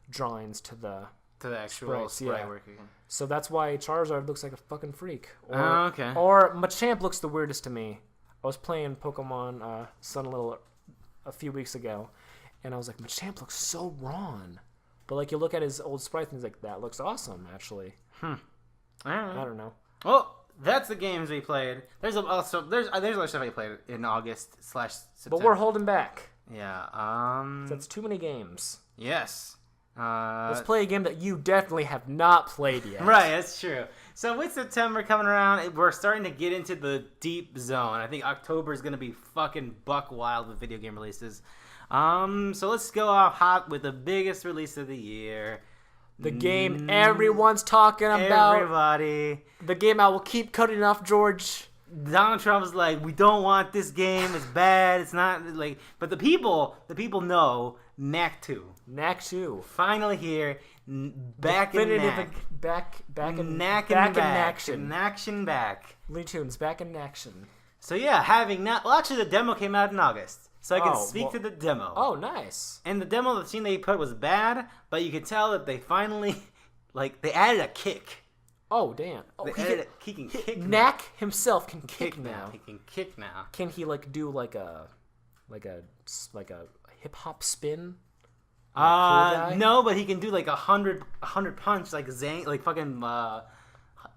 drawings to the actual sprite work again. So that's why Charizard looks like a fucking freak. Okay. Or Machamp looks the weirdest to me. I was playing Pokemon Sun a few weeks ago, and I was like, Machamp looks so wrong. But like, you look at his old sprite, and he's like, that looks awesome, actually. I don't know. Well, that's the games we played. There's other stuff I played in August/September. But we're holding back. Yeah. That's too many games. Yes. Let's play a game that you definitely have not played yet. Right, that's true. So with September coming around, we're starting to get into the deep zone. I think October is going to be fucking buck wild with video game releases. So let's go off hot with the biggest release of the year. The game everyone's talking about. Everybody. The game I will keep cutting off, George. Donald Trump was like, we don't want this game. It's bad. It's not like... But the people know Knack II. Knack II. Finally here. Back in Knack. Back in action. Back. Looney Tunes, back in action. So yeah, having that... Well, actually, the demo came out in August. so I can speak to the demo. Oh, nice. And the demo, the scene they put was bad, but you could tell that they finally, they added a kick. Oh, damn. Oh, he can kick. Knack himself can kick now. He can kick now. Can he do like a hip hop spin? No, but he can do like 100 punch like Zang, like fucking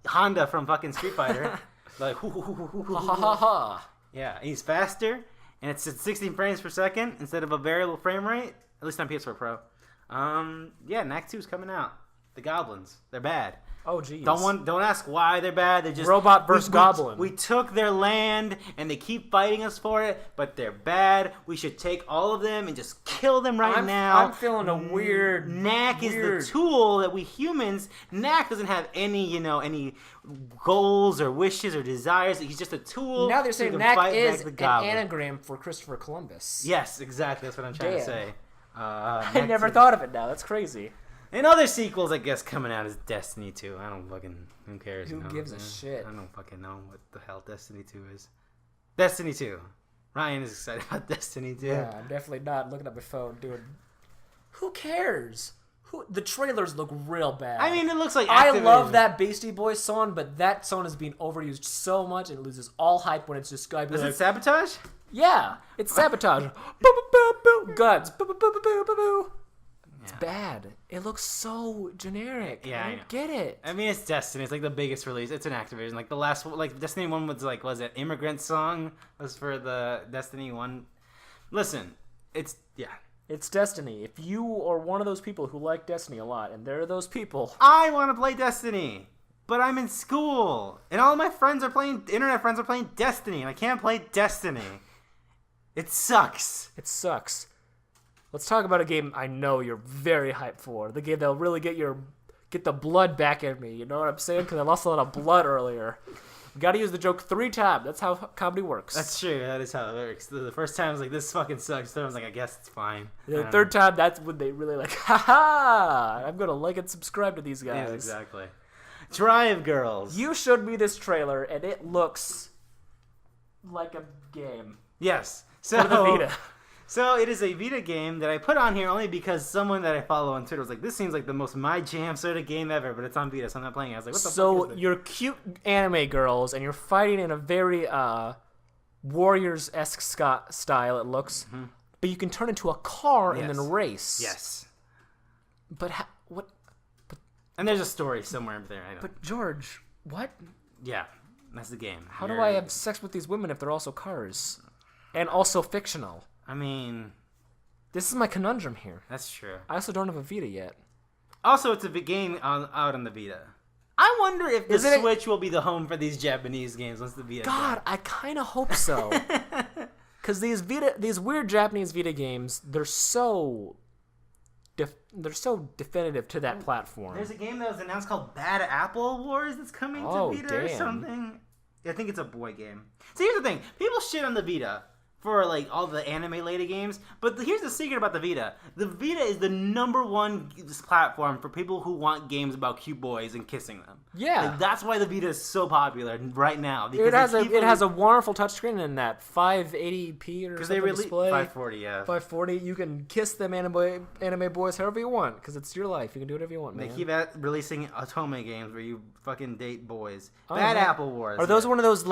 Honda from fucking Street Fighter. Like ha ha ha ha. Yeah, he's faster, and it's at 16 frames per second instead of a variable frame rate. At least on PS4 Pro. Yeah, Knack 2 is coming out. The goblins, they're bad. Oh, geez. Don't ask why they're bad. They're just robot versus goblin. We took their land, and they keep fighting us for it, but they're bad. We should take all of them and just kill them now. I'm feeling a weird. Knack is the tool that we humans. Knack doesn't have any, any goals or wishes or desires. He's just a tool. Now they're saying Knack is an anagram for Christopher Columbus. Yes, exactly. That's what I'm trying to say. I never thought of it. Now that's crazy. And other sequels, I guess, coming out is Destiny 2. I don't fucking... Who cares? Who gives a shit? I don't fucking know what the hell Destiny 2 is. Destiny 2. Ryan is excited about Destiny 2. Yeah, I'm definitely not looking at my phone doing... Who cares? The trailers look real bad. I mean, it looks like Activision. I love that Beastie Boys song, but that song is being overused so much and it loses all hype when it's just going to be it Sabotage? Yeah, it's Sabotage. Guns. It's bad. It looks so generic. Yeah, I don't get it. I mean, it's Destiny. It's like the biggest release. It's an Activision. Like the last, Destiny 1 was it Immigrant Song was for the Destiny 1. Listen, it's Destiny. If you are one of those people who like Destiny a lot, and there are those people, I want to play Destiny, but I'm in school, and all my internet friends are playing Destiny, and I can't play Destiny. It sucks. It sucks. Let's talk about a game I know you're very hyped for. The game that'll really get the blood back in me. You know what I'm saying? Because I lost a lot of blood earlier. You got to use the joke 3 times. That's how comedy works. That's true. That is how it works. The first time I was like, this fucking sucks. Then I was like, I guess it's fine. The third time, that's when they really ha-ha! I'm going to like and subscribe to these guys. Yeah, exactly. Drive Girls. You showed me this trailer, and it looks like a game. Yes. For the Vita. So it is a Vita game that I put on here only because someone that I follow on Twitter was like, this seems like the most my jam sort of game ever, but it's on Vita, so I'm not playing it. I was like, what the fuck is this? You're cute anime girls, and you're fighting in a very Warriors-esque style, it looks, but you can turn into a car and then race. Yes. But what? And there's a story somewhere up there, I know. But Jurge, what? Yeah, that's the game. How do I have sex with these women if they're also cars? And also fictional? I mean... This is my conundrum here. That's true. I also don't have a Vita yet. Also, it's a big game out on the Vita. I wonder if the Switch will be the home for these Japanese games once the Vita... God, I kind of hope so. Because these weird Japanese Vita games, they're so definitive to that platform. There's a game that was announced called Bad Apple Wars that's coming to Vita or something. I think it's a boy game. So here's the thing. People shit on the Vita for all the anime-related games, but here's the secret about the Vita. The Vita is the #1 platform for people who want games about cute boys and kissing them. Yeah. That's why the Vita is so popular right now. It has a wonderful touchscreen in that 580p or something display. 540, yeah. 540. You can kiss them anime boys however you want, because it's your life. You can do whatever you want, man. They keep releasing Otome games where you fucking date boys. Bad Apple Wars. Are those one of those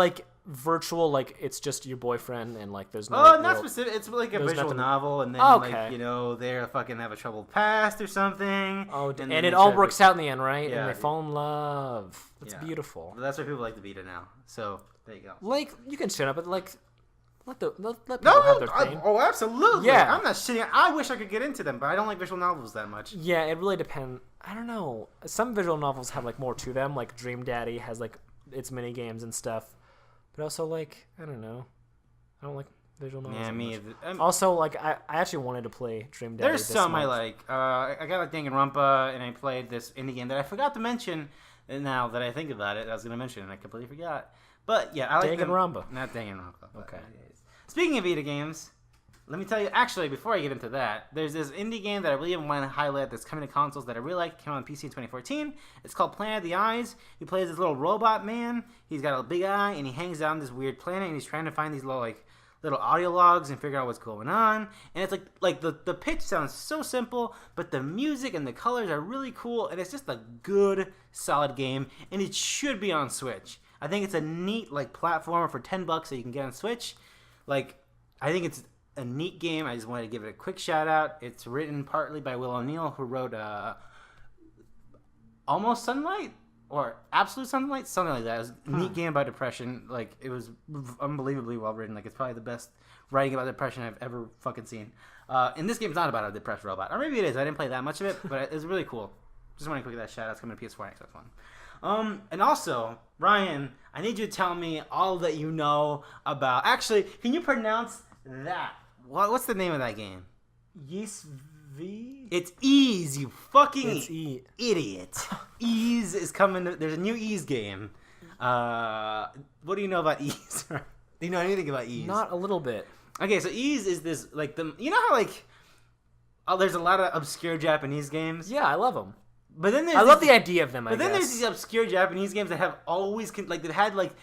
virtual, it's just your boyfriend and there's no... Oh, not specific. It's like a visual novel, and then they're fucking have a troubled past or something. Oh, and it all works out in the end, right? Yeah. And they fall in love. It's beautiful. But that's why people like the Vita now. So there you go. You can shut up, but let people have their thing. Oh, absolutely. Yeah. I'm not shitting. I wish I could get into them, but I don't like visual novels that much. Yeah, it really depends. I don't know. Some visual novels have more to them. Like Dream Daddy has its mini games and stuff. But also, I don't know. I don't like visual novels. Yeah, me either. Also, I actually wanted to play Dream Daddy. There's some I like. I got Dangan Ronpa, and I played this indie game that I forgot to mention. And now that I think about it, I was going to mention it, and I completely forgot. But yeah, I like Danganronpa. Not Danganronpa. Okay. Speaking of Vita games, let me tell you. Actually, before I get into that, there's this indie game that I really want to highlight that's coming to consoles that I really like. Came out on PC in 2014. It's called Planet of the Eyes. He plays this little robot man. He's got a big eye, and he hangs out on this weird planet, and he's trying to find these little little audio logs and figure out what's going on. And it's like the pitch sounds so simple, but the music and the colors are really cool, and it's just a good, solid game, and it should be on Switch. I think it's a neat like platformer for $10 that you can get on Switch. Like, I think it's a neat game. I just wanted to give it a quick shout out. It's written partly by Will O'Neill, who wrote Almost Sunlight or Absolute Sunlight, something like that. It was a neat game about depression. Like, it was unbelievably well written. Like, it's probably the best writing about depression I've ever fucking seen. And this game's not about a depressed robot, or maybe it is. I didn't play that much of it, but it was really cool. Just want to quick that shout out. It's coming to PS4 and Xbox One. And also, Ryan, I need you to tell me all that you know about. Actually, can you pronounce that? What's the name of that game? Yes V? It's Ease, you fucking It's idiot. Ease is coming. There's a new Ease game. What do you know about Ease? Do you know anything about Ease? Not a little bit. Okay, so Ease is this, like, you know how, like, there's a lot of obscure Japanese games? Yeah, I love them. But then I love the idea of them, I guess. But then there's these obscure Japanese games that have always, like, they've had, like,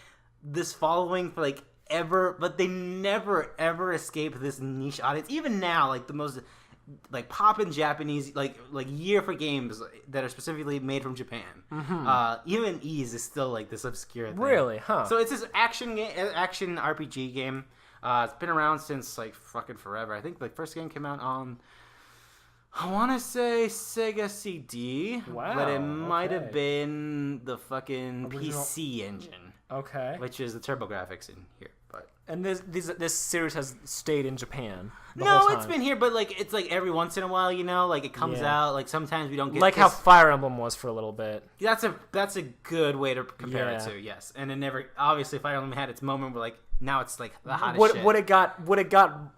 this following for, like, ever, but they never, ever escape this niche audience. Even now, like, the most, like, poppin' Japanese, like year for games that are specifically made from Japan. Mm-hmm. Even Ease is still, like, this obscure thing. Really? Huh. So it's this action RPG game. It's been around since, like, fucking forever. I think the first game came out on, I want to say Sega CD. Wow. But it might have been the fucking Original PC engine. Okay. Which is the TurboGrafx in here. But And this series has stayed in Japan the no, whole time. it's been here, but, like, it's, like, every once in a while, you know? Like, it comes out. Like, sometimes we don't get like this. how Fire Emblem was for a little bit. That's a good way to compare it Yeah. to, yes. And it never, obviously, Fire Emblem had its moment where, like, now it's, like, the hottest shit. What it got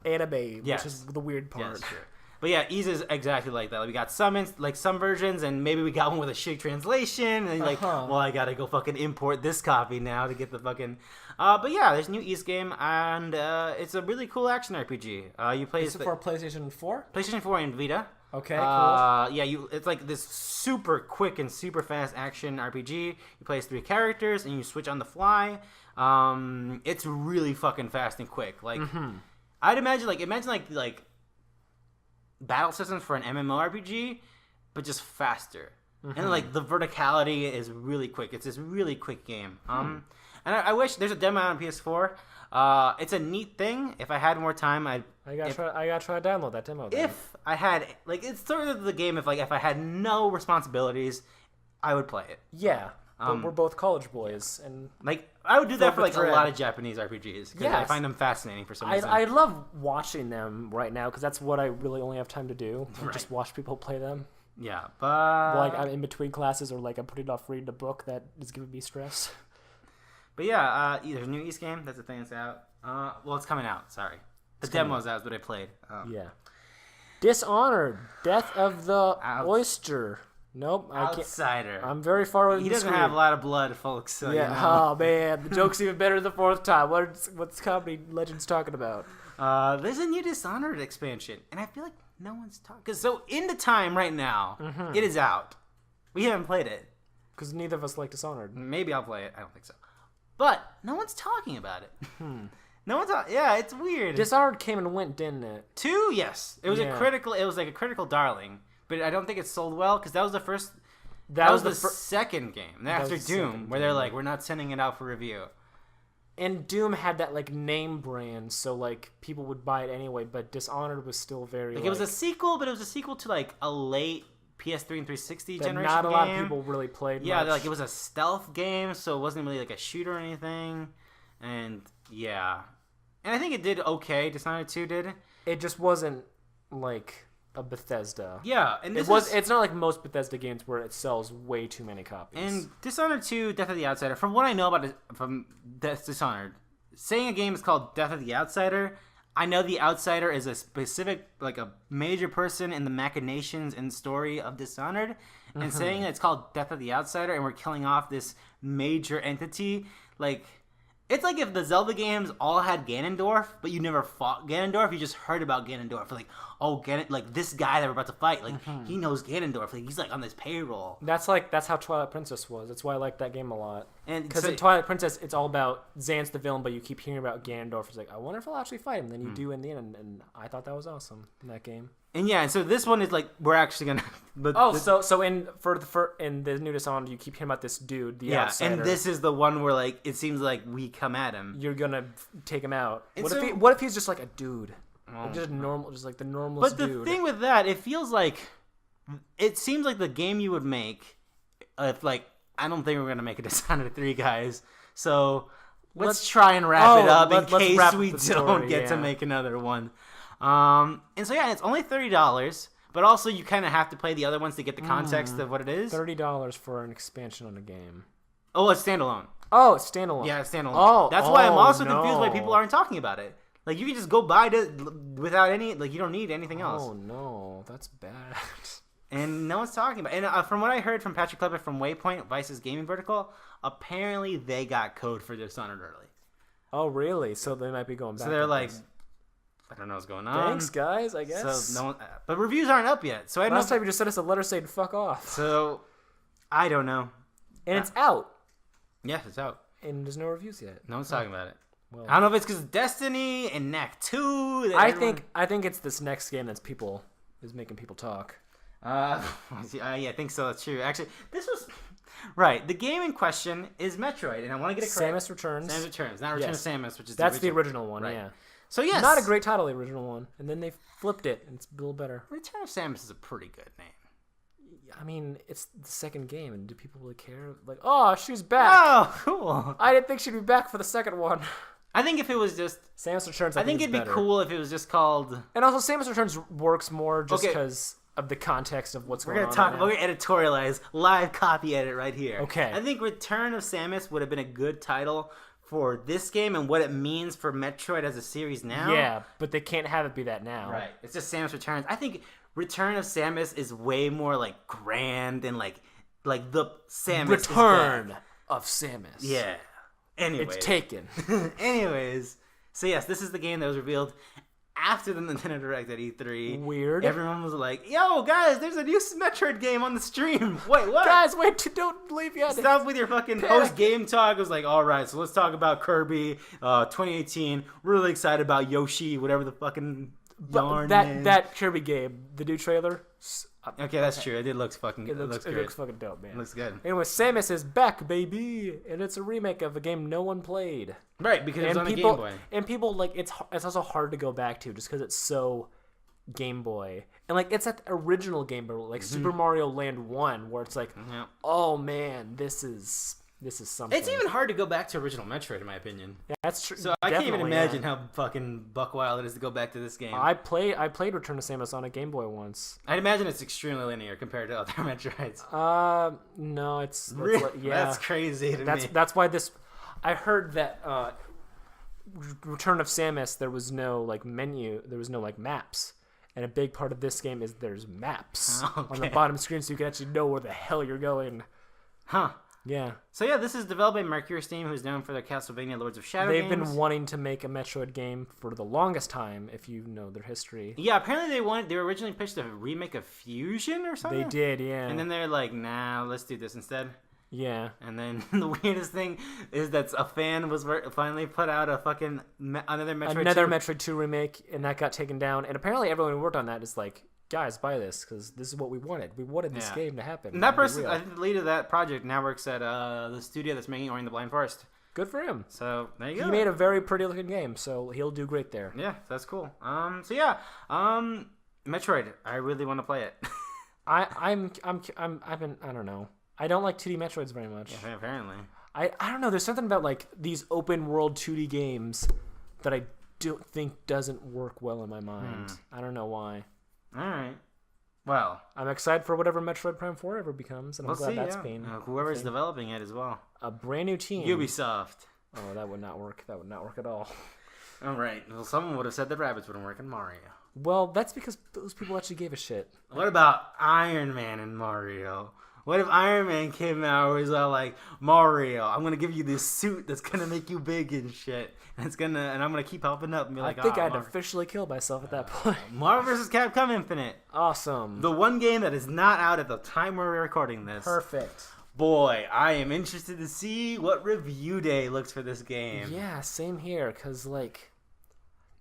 anime, Yes. which is the weird part. Yes, sure. But yeah, Ease is exactly like that. Like, we got some versions, and maybe we got one with a shitty translation, and you're like, well, I gotta go fucking import this copy now to get the fucking. But yeah, there's a new Ease game, and it's a really cool action RPG. You play Is it for PlayStation 4? PlayStation 4 and Vita. Okay, cool. Yeah, it's like this super quick and super fast action RPG. You play as 3 characters, and you switch on the fly. It's really fucking fast and quick. Like, I'd imagine like battle systems for an MMORPG, but just faster. And, like, the verticality is really quick. It's this really quick game. And I wish there's a demo on PS4. It's a neat thing. If I had more time, I gotta try to download that demo. Then. If I had, like, it's sort of the game. If I had no responsibilities, I would play it. Yeah, but we're both college boys, and like, I would do that for, like, Dread. a lot of Japanese RPGs because I find them fascinating for some reason. I love watching them right now because that's what I really only have time to do. Right. Just watch people play them. Yeah, but like, I'm in between classes, or like I'm putting off reading a book that is giving me stress. But yeah, there's a new East game. That's the thing that's out. Well, it's coming out. Sorry, the demo's out. Is what I played. Yeah. Dishonored, Death of the Oyster. Nope, Outsider. I'm very far away. He doesn't have a lot of blood, folks. So yeah. You know. Oh man, the joke's even better the 4th time. What's Comedy Legends talking about? There's a new Dishonored expansion, and I feel like no one's talking. Because so in the time right now, it is out. We haven't played it. Because neither of us like Dishonored. Maybe I'll play it. I don't think so. But no one's talking about it. No one's. Yeah, it's weird. Dishonored came and went, didn't it? 2, yes. It was a critical. It was like a critical darling. But I don't think it sold well because that was the first. That was the second game after Doom, where they're like, we're not sending it out for review. And Doom had that, like, name brand, so, like, people would buy it anyway. But Dishonored was still very like it was a sequel, but it was a sequel to, like, a late PS3 and 360 generation not a game. lot of people really played. Yeah, much. like, it was a stealth game, so it wasn't really like a shooter or anything. And yeah, and I think it did okay. Dishonored 2 did. It just wasn't like a Bethesda. Yeah, and it's not like most Bethesda games where it sells way too many copies. And Dishonored 2, Death of the Outsider, from what I know about it, from Dishonored, saying a game is called Death of the Outsider, I know the Outsider is a specific, like, a major person in the machinations and story of Dishonored, and saying that it's called Death of the Outsider and we're killing off this major entity, like, It's like if the Zelda games all had Ganondorf, but you never fought Ganondorf. You just heard about Ganondorf. Like, oh, like this guy that we're about to fight, like he knows Ganondorf. Like he's like on this payroll. That's how Twilight Princess was. That's why I like that game a lot. And because in Twilight Princess, it's all about Xan's the villain, but you keep hearing about Ganondorf. It's like, I wonder if I'll actually fight him. Then you do in the end, and I thought that was awesome in that game. And so this one is like we're actually gonna. But so in the new Dishonored, you keep hearing about this dude, the outsider. And this is the one where like it seems like we come at him. You're gonna take him out. And What if he's just like a dude, just normal, just like the normalest dude? But the thing with that, it seems like the game you would make. If like I don't think we're gonna make a Dishonored 3, guys. So let's try and wrap it up in case we don't get to make another one. And so it's only $30, but also you kind of have to play the other ones to get the context of what it is. $30 for an expansion on a game. Oh, it's standalone. Oh, it's standalone. Yeah, it's standalone. Oh, that's why I'm also confused why people aren't talking about it. Like you can just go buy it without any. Like you don't need anything else. Oh no, that's bad. And no one's talking about it. And from what I heard from Patrick Klepper from Waypoint, Vice's gaming vertical, apparently they got code for Dishonored early. Oh really? So they might be going back. So they're like. I don't know what's going on. Thanks, guys. I guess. So no one, but reviews aren't up yet. So I don't Last time you just sent us a letter saying "fuck off." So I don't know. And it's out. Yes, it's out. And there's no reviews yet. No one's talking about it. Well, I don't know if it's because Destiny and Knack II. I think it's this next game is making people talk. Yeah, I think so. That's true. Actually, this was right. The game in question is Metroid, and I want to get it correct. Samus Returns. Samus Returns, not Return of Samus, which is the original one. Right. Yeah. So yes, not a great title, the original one, and then they flipped it, and it's a little better. Return of Samus is a pretty good name. I mean, it's the second game, and do people really care? Like, oh, she's back. Oh, cool. I didn't think she'd be back for the second one. I think if it was just Samus Returns, I think it'd be cool if it was just called. And also, Samus Returns works more just because of the context of what's going on. We're gonna editorialize, live copy edit right here. Okay. I think Return of Samus would have been a good title for this game and what it means for Metroid as a series now. Yeah, but they can't have it be that now. Right. It's just Samus Returns. I think Return of Samus is way more like grand and like the Samus Return of Samus. Yeah. Anyways. It's taken. Anyways. So yes, this is the game that was revealed after the Nintendo Direct at E3. Weird. Everyone was like, yo, guys, there's a new Metroid game on the stream. Wait, what? Guys, wait, don't leave yet. Stop with your fucking post-game talk. It was like, all right, so let's talk about Kirby 2018. Really excited about Yoshi, whatever the fucking yarn is. That Kirby game, the new trailer. Okay, that's true. It looks fucking. It looks good. It looks fucking dope, man. It looks good. Anyway, Samus is back, baby, and it's a remake of a game no one played. Right, because it's on a Game Boy. And people like it's also hard to go back to just because it's so Game Boy, and like it's that original Game Boy, like Super Mario Land 1, where it's like, oh man, this is something. It's even hard to go back to original Metroid, in my opinion. Yeah, that's true. So I can't even imagine how fucking buck wild it is to go back to this game. I played Return to Samus on a Game Boy once. I'd imagine it's extremely linear compared to other Metroids. No, it's yeah, that's crazy to me. That's why this. I heard that Return of Samus, there was no like menu, there was no like maps. And a big part of this game is there's maps on the bottom screen, so you can actually know where the hell you're going. Huh. Yeah. So yeah, this is developed by Mercury Steam, who's known for their Castlevania Lords of Shadow games. games. Been wanting to make a Metroid game for the longest time, if you know their history. Yeah, apparently they originally pitched a remake of Fusion or something. They did, yeah. And then they're like, nah, let's do this instead. Yeah. And then the weirdest thing is that a fan was finally put out a fucking another Metroid 2 remake, and that got taken down. And apparently everyone who worked on that is like, guys, buy this because this is what we wanted. We wanted this game to happen. And that person, I think the lead of that project now works at the studio that's making Ori and the Blind Forest. Good for him. So there you go. He made a very pretty looking game, so he'll do great there. Yeah, that's cool. So yeah, Metroid. I really want to play it. I don't know. I don't like 2D Metroids very much. Yeah, apparently. I don't know. There's something about like these open world 2D games that I don't think doesn't work well in my mind. I don't know why. All right. Well, I'm excited for whatever Metroid Prime 4 ever becomes, and I'm glad that's being whoever's developing it as well. A brand new team. Ubisoft. Oh, that would not work. That would not work at all. All right. Well, someone would have said that Rabbids wouldn't work in Mario. Well, that's because those people actually gave a shit. What about Iron Man and Mario? What if Iron Man came out where he's all like, Mario, I'm gonna give you this suit that's gonna make you big and shit, and I'm gonna keep helping up and be like, I think I'd officially kill myself at that point. Marvel vs. Capcom Infinite. Awesome. The one game that is not out at the time we're recording this. Perfect. Boy, I am interested to see what review day looks for this game. Yeah, same here, cause like.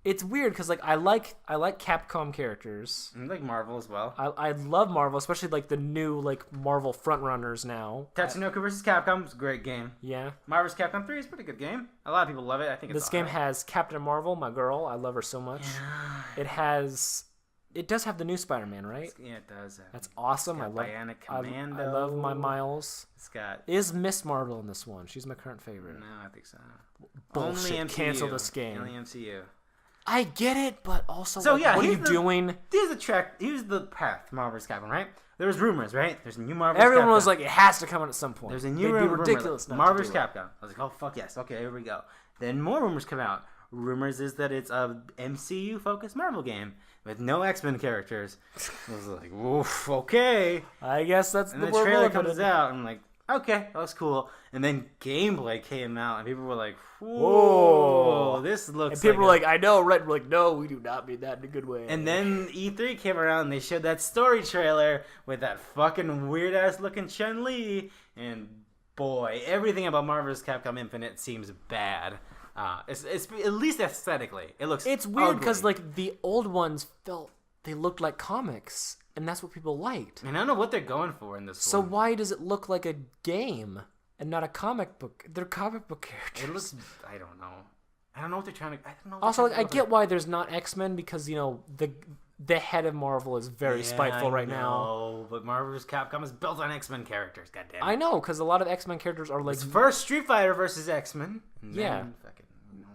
It's weird because like I like Capcom characters. I like Marvel as well. I love Marvel, especially like the new like Marvel frontrunners now. Tatsunoko vs. Capcom is a great game. Yeah. Marvel vs. Capcom 3 is a pretty good game. A lot of people love it. I think this game has Captain Marvel, my girl. I love her so much. Yeah. It does have the new Spider-Man, right? Yeah, it does. That's awesome. I love Bionic Commando. I love my Miles. It's got. Is Miss Marvel in this one? She's my current favorite. No, I think so. Bullshit. Only MCU. Cancel this game. Only MCU. I get it, but also, so like, yeah, what are you doing? Here's the path to Marvel vs. Capcom, right? There was rumors, right? There's a new Marvel. Everyone Capcom. was like, it has to come out at some point. There's a new rumor. Ridiculous. Marvel vs. Capcom. I was like, oh fuck yes, okay, here we go. Then more rumors come out. Rumors is that it's a MCU focused Marvel game with no X-Men characters. I was like, oof, okay. I guess that's and the the trailer comes out. I'm like, okay, that was cool. And then gameplay came out, and people were like, whoa, this looks. And people were like, I know, right? We're like, no, we do not mean that in a good way. And then E3 came around, and they showed that story trailer with that fucking weird ass looking Chun-Li, and boy, everything about Marvel vs. Capcom Infinite seems bad. It's at least aesthetically, it looks. It's weird because like the old ones they looked like comics, and that's what people liked. And I don't know what they're going for in this. So one. why does it look like a game and not a comic book? They're comic book characters. It looks. I don't know. I don't know what they're trying to. I don't know. Also, like, I get why there's not X-Men because the head of Marvel is very spiteful right now. No, but Marvel vs. Capcom is built on X-Men characters. God damn it. I know because a lot of X-Men characters are like it's first Street Fighter versus X-Men. Yeah. Fucking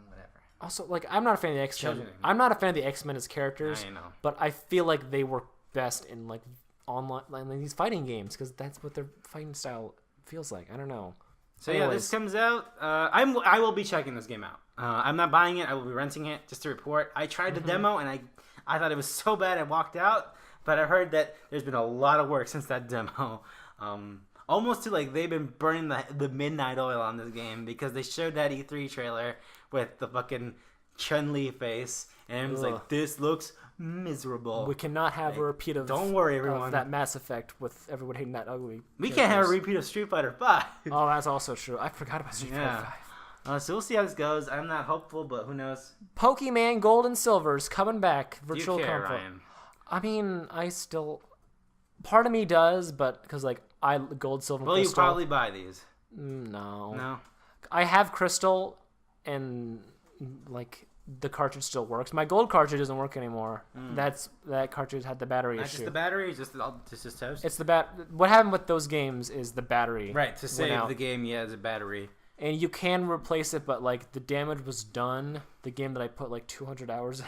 whatever. Also, like I'm not a fan of the X-Men. I'm not a fan of the X-Men as characters. I know. But I feel like they work best in like online like these fighting games because that's what their fighting style feels like. I don't know. So anyways, yeah, this comes out. I will be checking this game out. I'm not buying it. I will be renting it just to report. I tried the demo and I thought it was so bad I walked out. But I heard that there's been a lot of work since that demo. Almost to like they've been burning the midnight oil on this game because they showed that E3 trailer with the fucking Chun-Li face and it was like, this looks miserable. We cannot have a repeat of don't worry everyone of that Mass Effect with everyone hating that ugly. We can't have a repeat of Street Fighter 5. Oh, that's also true. I forgot about Street Fighter 5. So we'll see how this goes. I'm not hopeful, but who knows? Pokemon Gold and Silver's coming back. Virtual Do you care, Console. Ryan? I mean, I still. Part of me does, but because like Gold, Silver, Will Crystal. you probably buy these? No. No. I have Crystal, and like the cartridge still works. My Gold cartridge doesn't work anymore. That cartridge had the battery issue. Just the battery, just toast. It's the What happened with those games is the battery. Right, to save the game, it's a battery. And you can replace it, but like the damage was done. The game that I put like 200 hours in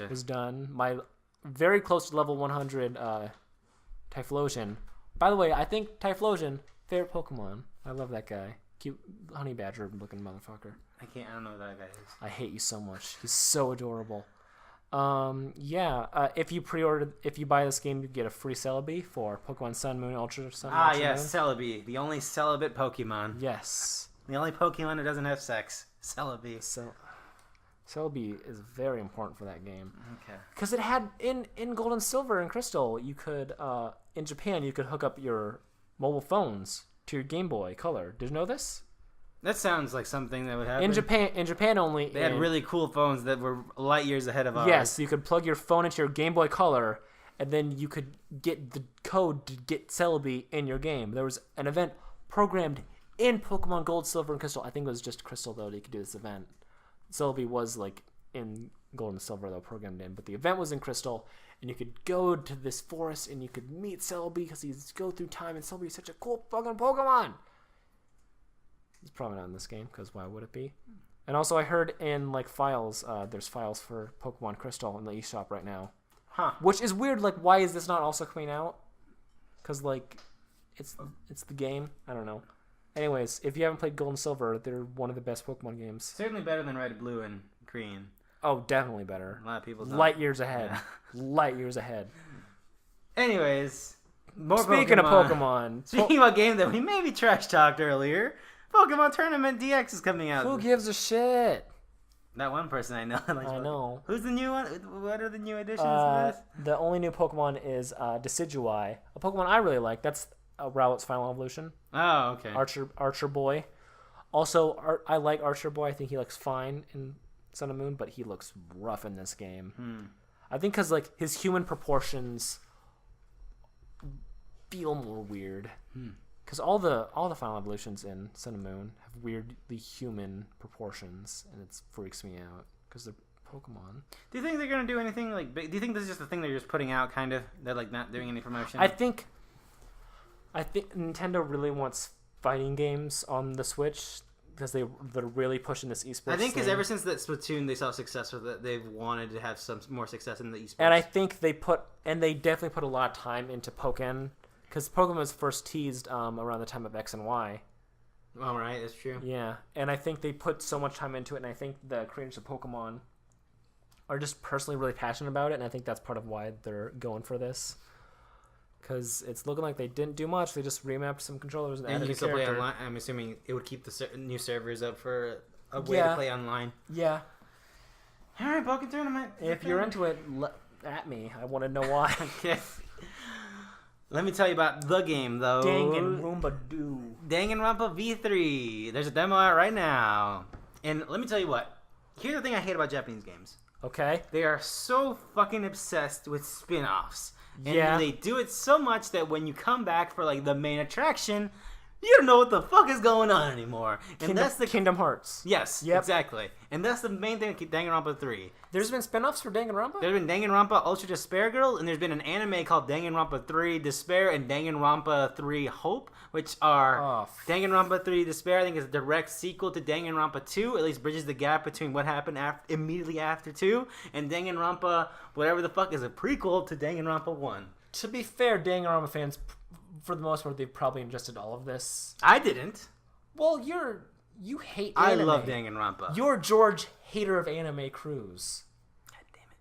was done. My very close to level 100 Typhlosion. By the way, I think Typhlosion, favorite Pokemon. I love that guy. Cute honey badger looking motherfucker. I don't know who that guy is. I hate you so much. He's so adorable. If you buy this game, you get a free Celebi for Pokemon Sun, Moon, Ultra Sun. Ultra yes, Celebi, the only celibate Pokemon. Yes. The only Pokemon that doesn't have sex. Celebi. Celebi is very important for that game. Okay. Because it had in Gold and Silver and Crystal, you could in Japan you could hook up your mobile phones to your Game Boy Color. Did you know this? That sounds like something that would happen. In Japan only. They had really cool phones that were light years ahead of ours. Yes, you could plug your phone into your Game Boy Color, and then you could get the code to get Celebi in your game. There was an event programmed in Pokemon Gold, Silver, and Crystal. I think it was just Crystal, though, that you could do this event. Celebi was, like, in Gold and Silver, though, programmed in. But the event was in Crystal, and you could go to this forest, and you could meet Celebi, because he's go through time, and Celebi is such a cool fucking Pokemon! It's probably not in this game, because why would it be? And also, I heard in, like, files, there's files for Pokemon Crystal in the eShop right now. Huh. Which is weird, like, why is this not also coming out? Because, like, it's the game. I don't know. Anyways, if you haven't played Gold and Silver, they're one of the best Pokemon games. Certainly better than Red, Blue, and Green. Oh, definitely better. A lot of people don't. Light years ahead. Yeah. Light years ahead. Anyways, More Speaking of Pokemon. Speaking about a game that we maybe trash talked earlier, Pokken Tournament DX is coming out. Who gives a shit? That one person I know. I know. Who's the new one? What are the new additions to this? The only new Pokemon is Decidueye, a Pokemon I really like. That's Rowlett's final evolution. Oh, okay. Archer Boy. Also, I like Archer Boy. I think he looks fine in Sun and Moon, but he looks rough in this game. I think because like his human proportions feel more weird. Because all the final evolutions in Sun and Moon have weirdly human proportions, and it freaks me out because they're Pokemon. Do you think they're gonna do anything like big? Do you think this is just a thing they're just putting out, kind of? They're like not doing any promotion. I think Nintendo really wants fighting games on the Switch because they're really pushing this esports. I think because thing. ever since that Splatoon they saw success with it, they've wanted to have some more success in the esports. And I think they definitely put a lot of time into Pokken. Because Pokemon was first teased around the time of X and Y. Oh, right, that's true. Yeah, and I think they put so much time into it, and I think the creators of Pokemon are just personally really passionate about it, and I think that's part of why they're going for this. Because it's looking like they didn't do much. They just remapped some controllers and added a character. Play online. I'm assuming it would keep the new servers up for a way to play online. Yeah. All right, Pokken Tournament. If you're into it, at me. I want to know why. Okay. Let me tell you about the game, though. Dangan Ronpa V3. There's a demo out right now. And let me tell you what. Here's the thing I hate about Japanese games. Okay. They are so fucking obsessed with spin-offs. And yeah. They do it so much that when you come back for like the main attraction, you don't know what the fuck is going on anymore. And that's the Kingdom Hearts. Yes, exactly. And that's the main thing with Dangan Ronpa 3. There's been spin-offs for Dangan Ronpa? There's been Dangan Ronpa Ultra Despair Girl, and there's been an anime called Dangan Ronpa 3 Despair and Dangan Ronpa 3 Hope, which are Dangan Ronpa 3 Despair, I think is a direct sequel to Dangan Ronpa 2, at least bridges the gap between what happened immediately after 2, and Dangan Ronpa whatever the fuck is a prequel to Dangan Ronpa 1. To be fair, Dangan Ronpa fans, for the most part, they've probably ingested all of this. I didn't. Well, you hate anime. I love Danganronpa. You're Jurge, hater of anime crews. God damn it.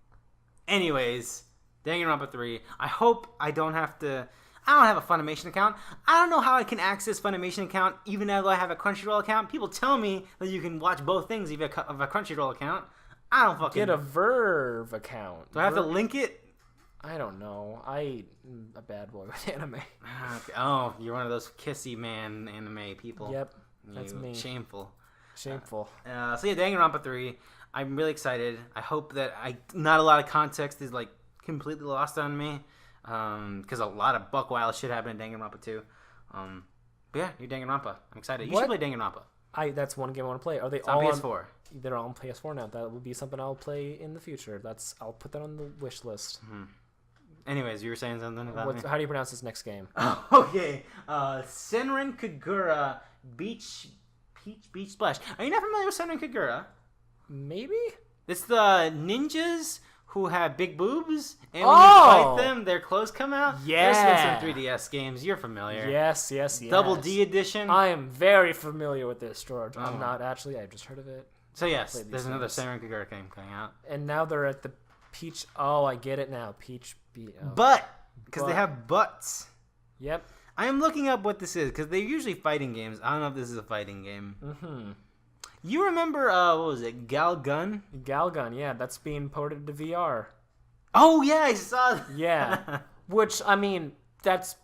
Anyways, Danganronpa 3. I hope I don't have to... I don't have a Funimation account. I don't know how I can access Funimation account even though I have a Crunchyroll account. People tell me that you can watch both things if you have a Crunchyroll account. I don't fucking... Get a Verve account. Do I have to link it? I don't know. I'm a bad boy with anime. Oh, you're one of those kissy man anime people. Yep, that's me. Shameful. So yeah, Danganronpa 3. I'm really excited. I hope that not a lot of context is like completely lost on me, because a lot of buck wild shit happened in Danganronpa 2. But yeah, you're Danganronpa. I'm excited. You should play Danganronpa. That's one game I want to play. Are they all on PS4? They're all on PS4 now. That will be something I'll play in the future. I'll put that on the wish list. Mm-hmm. Anyways, you were saying something about me? How do you pronounce this next game? Oh, okay. Senran Kagura Beach Splash. Are you not familiar with Senran Kagura? Maybe? It's the ninjas who have big boobs, and when you fight them, their clothes come out. Yeah. There's been some 3DS games. You're familiar. Yes. Double D edition. I am very familiar with this, George. I'm not actually. I've just heard of it. So yes, there's another Senran Kagura game coming out. And now they're at the Peach. Oh, I get it now. Peach. Because they have butts. Yep. I am looking up what this is because they're usually fighting games. I don't know if this is a fighting game. Mm-hmm. You remember what was it? Galgun? Galgun, yeah, that's being ported to VR. Oh yeah, I saw that. Yeah, which I mean, that's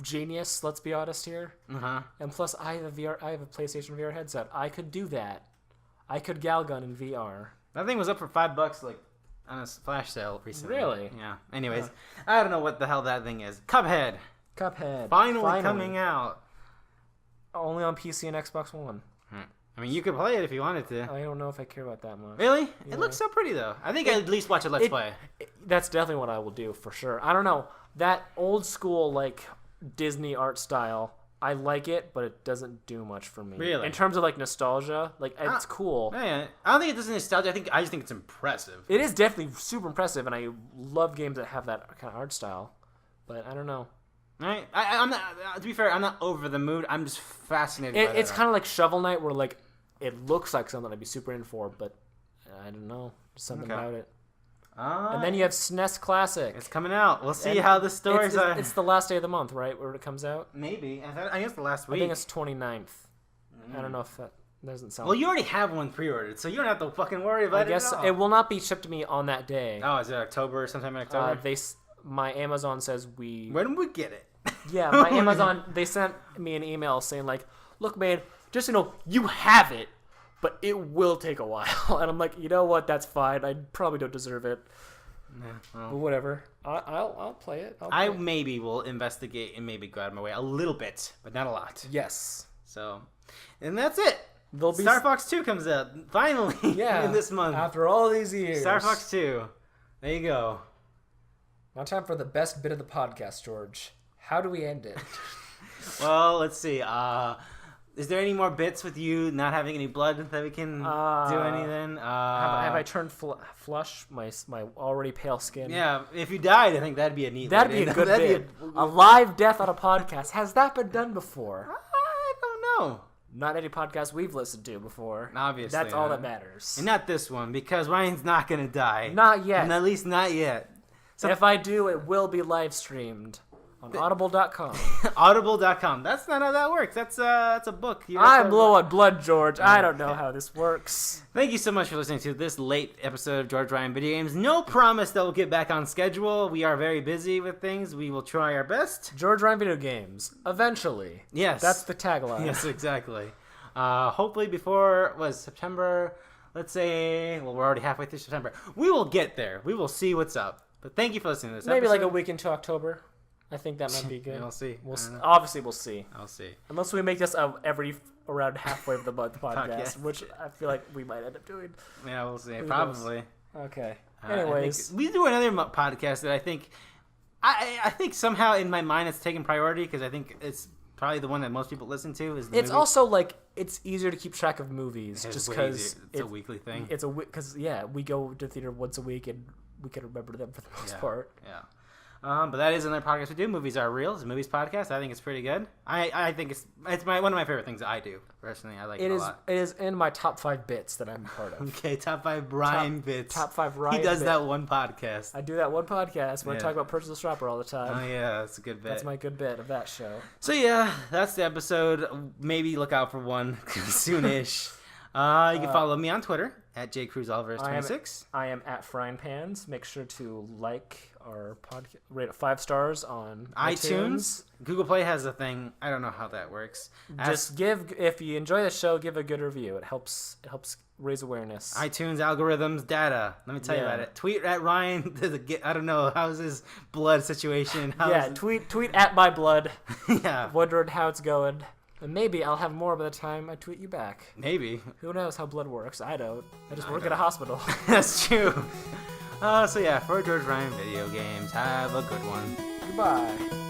genius. Let's be honest here. Uh-huh. And plus, I have a PlayStation VR headset. I could do that. I could Galgun in VR. That thing was up for $5 like on a flash sale recently. Really? Yeah. Anyways, I don't know what the hell that thing is. Cuphead. Finally coming out. Only on PC and Xbox One. I mean, you could play it if you wanted to. I don't know if I care about that much. Really? Yeah. It looks so pretty, though. I think I'd at least watch a Let's Play. That's definitely what I will do, for sure. I don't know. That old school, like, Disney art style, I like it, but it doesn't do much for me. Really? In terms of, like, nostalgia, like, it's cool. Yeah, I don't think it does nostalgia. I just think it's impressive. It is definitely super impressive, and I love games that have that kind of art style. But I don't know. Right? I'm not. To be fair, I'm not over the mood. I'm just fascinated. By it's kind of like Shovel Knight, where like it looks like something I'd be super in for, but I don't know, just something about it. And then you have SNES Classic. It's coming out. We'll see how the stories are. It's the last day of the month, right, where it comes out? Maybe. I guess the last week. I think it's 29th. I don't know if that doesn't sound... Well, you already have one pre-ordered, so you don't have to fucking worry about it. I guess it will not be shipped to me on that day. Oh, is it October or sometime in October? My Amazon says When we get it? Yeah, my Amazon, they sent me an email saying, like, look, man, just so you know, you have it, but it will take a while. And I'm like, you know what? That's fine. I probably don't deserve it. Yeah, well. But whatever. I'll play it. I maybe will investigate and maybe go out of my way a little bit, but not a lot. Yes. So, and that's it. There'll be Star Fox 2 comes out finally in this month. After all these years. Star Fox 2. There you go. Now time for the best bit of the podcast, George. How do we end it? Well, let's see. Is there any more bits with you not having any blood that we can do anything? Have I turned flush? My already pale skin. Yeah, if you died, I think that'd be a neat. That'd be a good bit. A live death on a podcast. Has that been done before? I don't know. Not any podcast we've listened to before. Obviously, that's all that matters. And not this one, because Ryan's not gonna die. Not yet. And at least not yet. So if I do, it will be live streamed. On audible.com. Audible.com. That's not how that works. That's a book. I'm low on blood, George. I don't know how this works. Thank you so much for listening to this late episode of George Ryan Video Games. No promise that we'll get back on schedule. We are very busy with things. We will try our best. George Ryan Video Games. Eventually. Yes. That's the tagline. Yes, exactly. Hopefully before, September? Let's say, well, we're already halfway through September. We will get there. We will see what's up. But thank you for listening to this Maybe episode. like a week into October. I think that might be good. We'll see. Obviously, we'll see. I'll see. Unless we make this around halfway of the month podcast, which I feel like we might end up doing. Yeah, we'll see. Probably. Okay. Anyways, we do another podcast that I think somehow in my mind it's taken priority because I think it's probably the one that most people listen to. It's also like it's easier to keep track of movies just because it's a weekly thing. It's because we go to theater once a week and we can remember them for the most part. Yeah. But that is another podcast we do. Movies Are Real. It's a movies podcast. I think it's pretty good. I think it's one of my favorite things that I do. Personally, I like it a lot. It is in my top 5 bits that I'm part of. Okay, top 5 Ryan bits. Top 5 Ryan. He does that one podcast. I do that one podcast where I talk about Personal Shopper all the time. Oh yeah, that's a good bit. That's my good bit of that show. So yeah, that's the episode. Maybe look out for one soonish. You can follow me on Twitter at jcruzalvarez26. I am at Frying Pans. Make sure to like our podcast, rate it 5 stars on iTunes. Google Play has a thing. I don't know how that works. Just if you enjoy the show, give a good review. It helps raise awareness. iTunes algorithms data. Let me tell you about it. Tweet at Ryan. I don't know, how's his blood situation? Tweet at my blood. Yeah. Wondering how it's going. And maybe I'll have more by the time I tweet you back. Maybe. Who knows how blood works? I don't. I just work at a hospital. That's true. So yeah, for George Ryan Video Games, have a good one. Goodbye.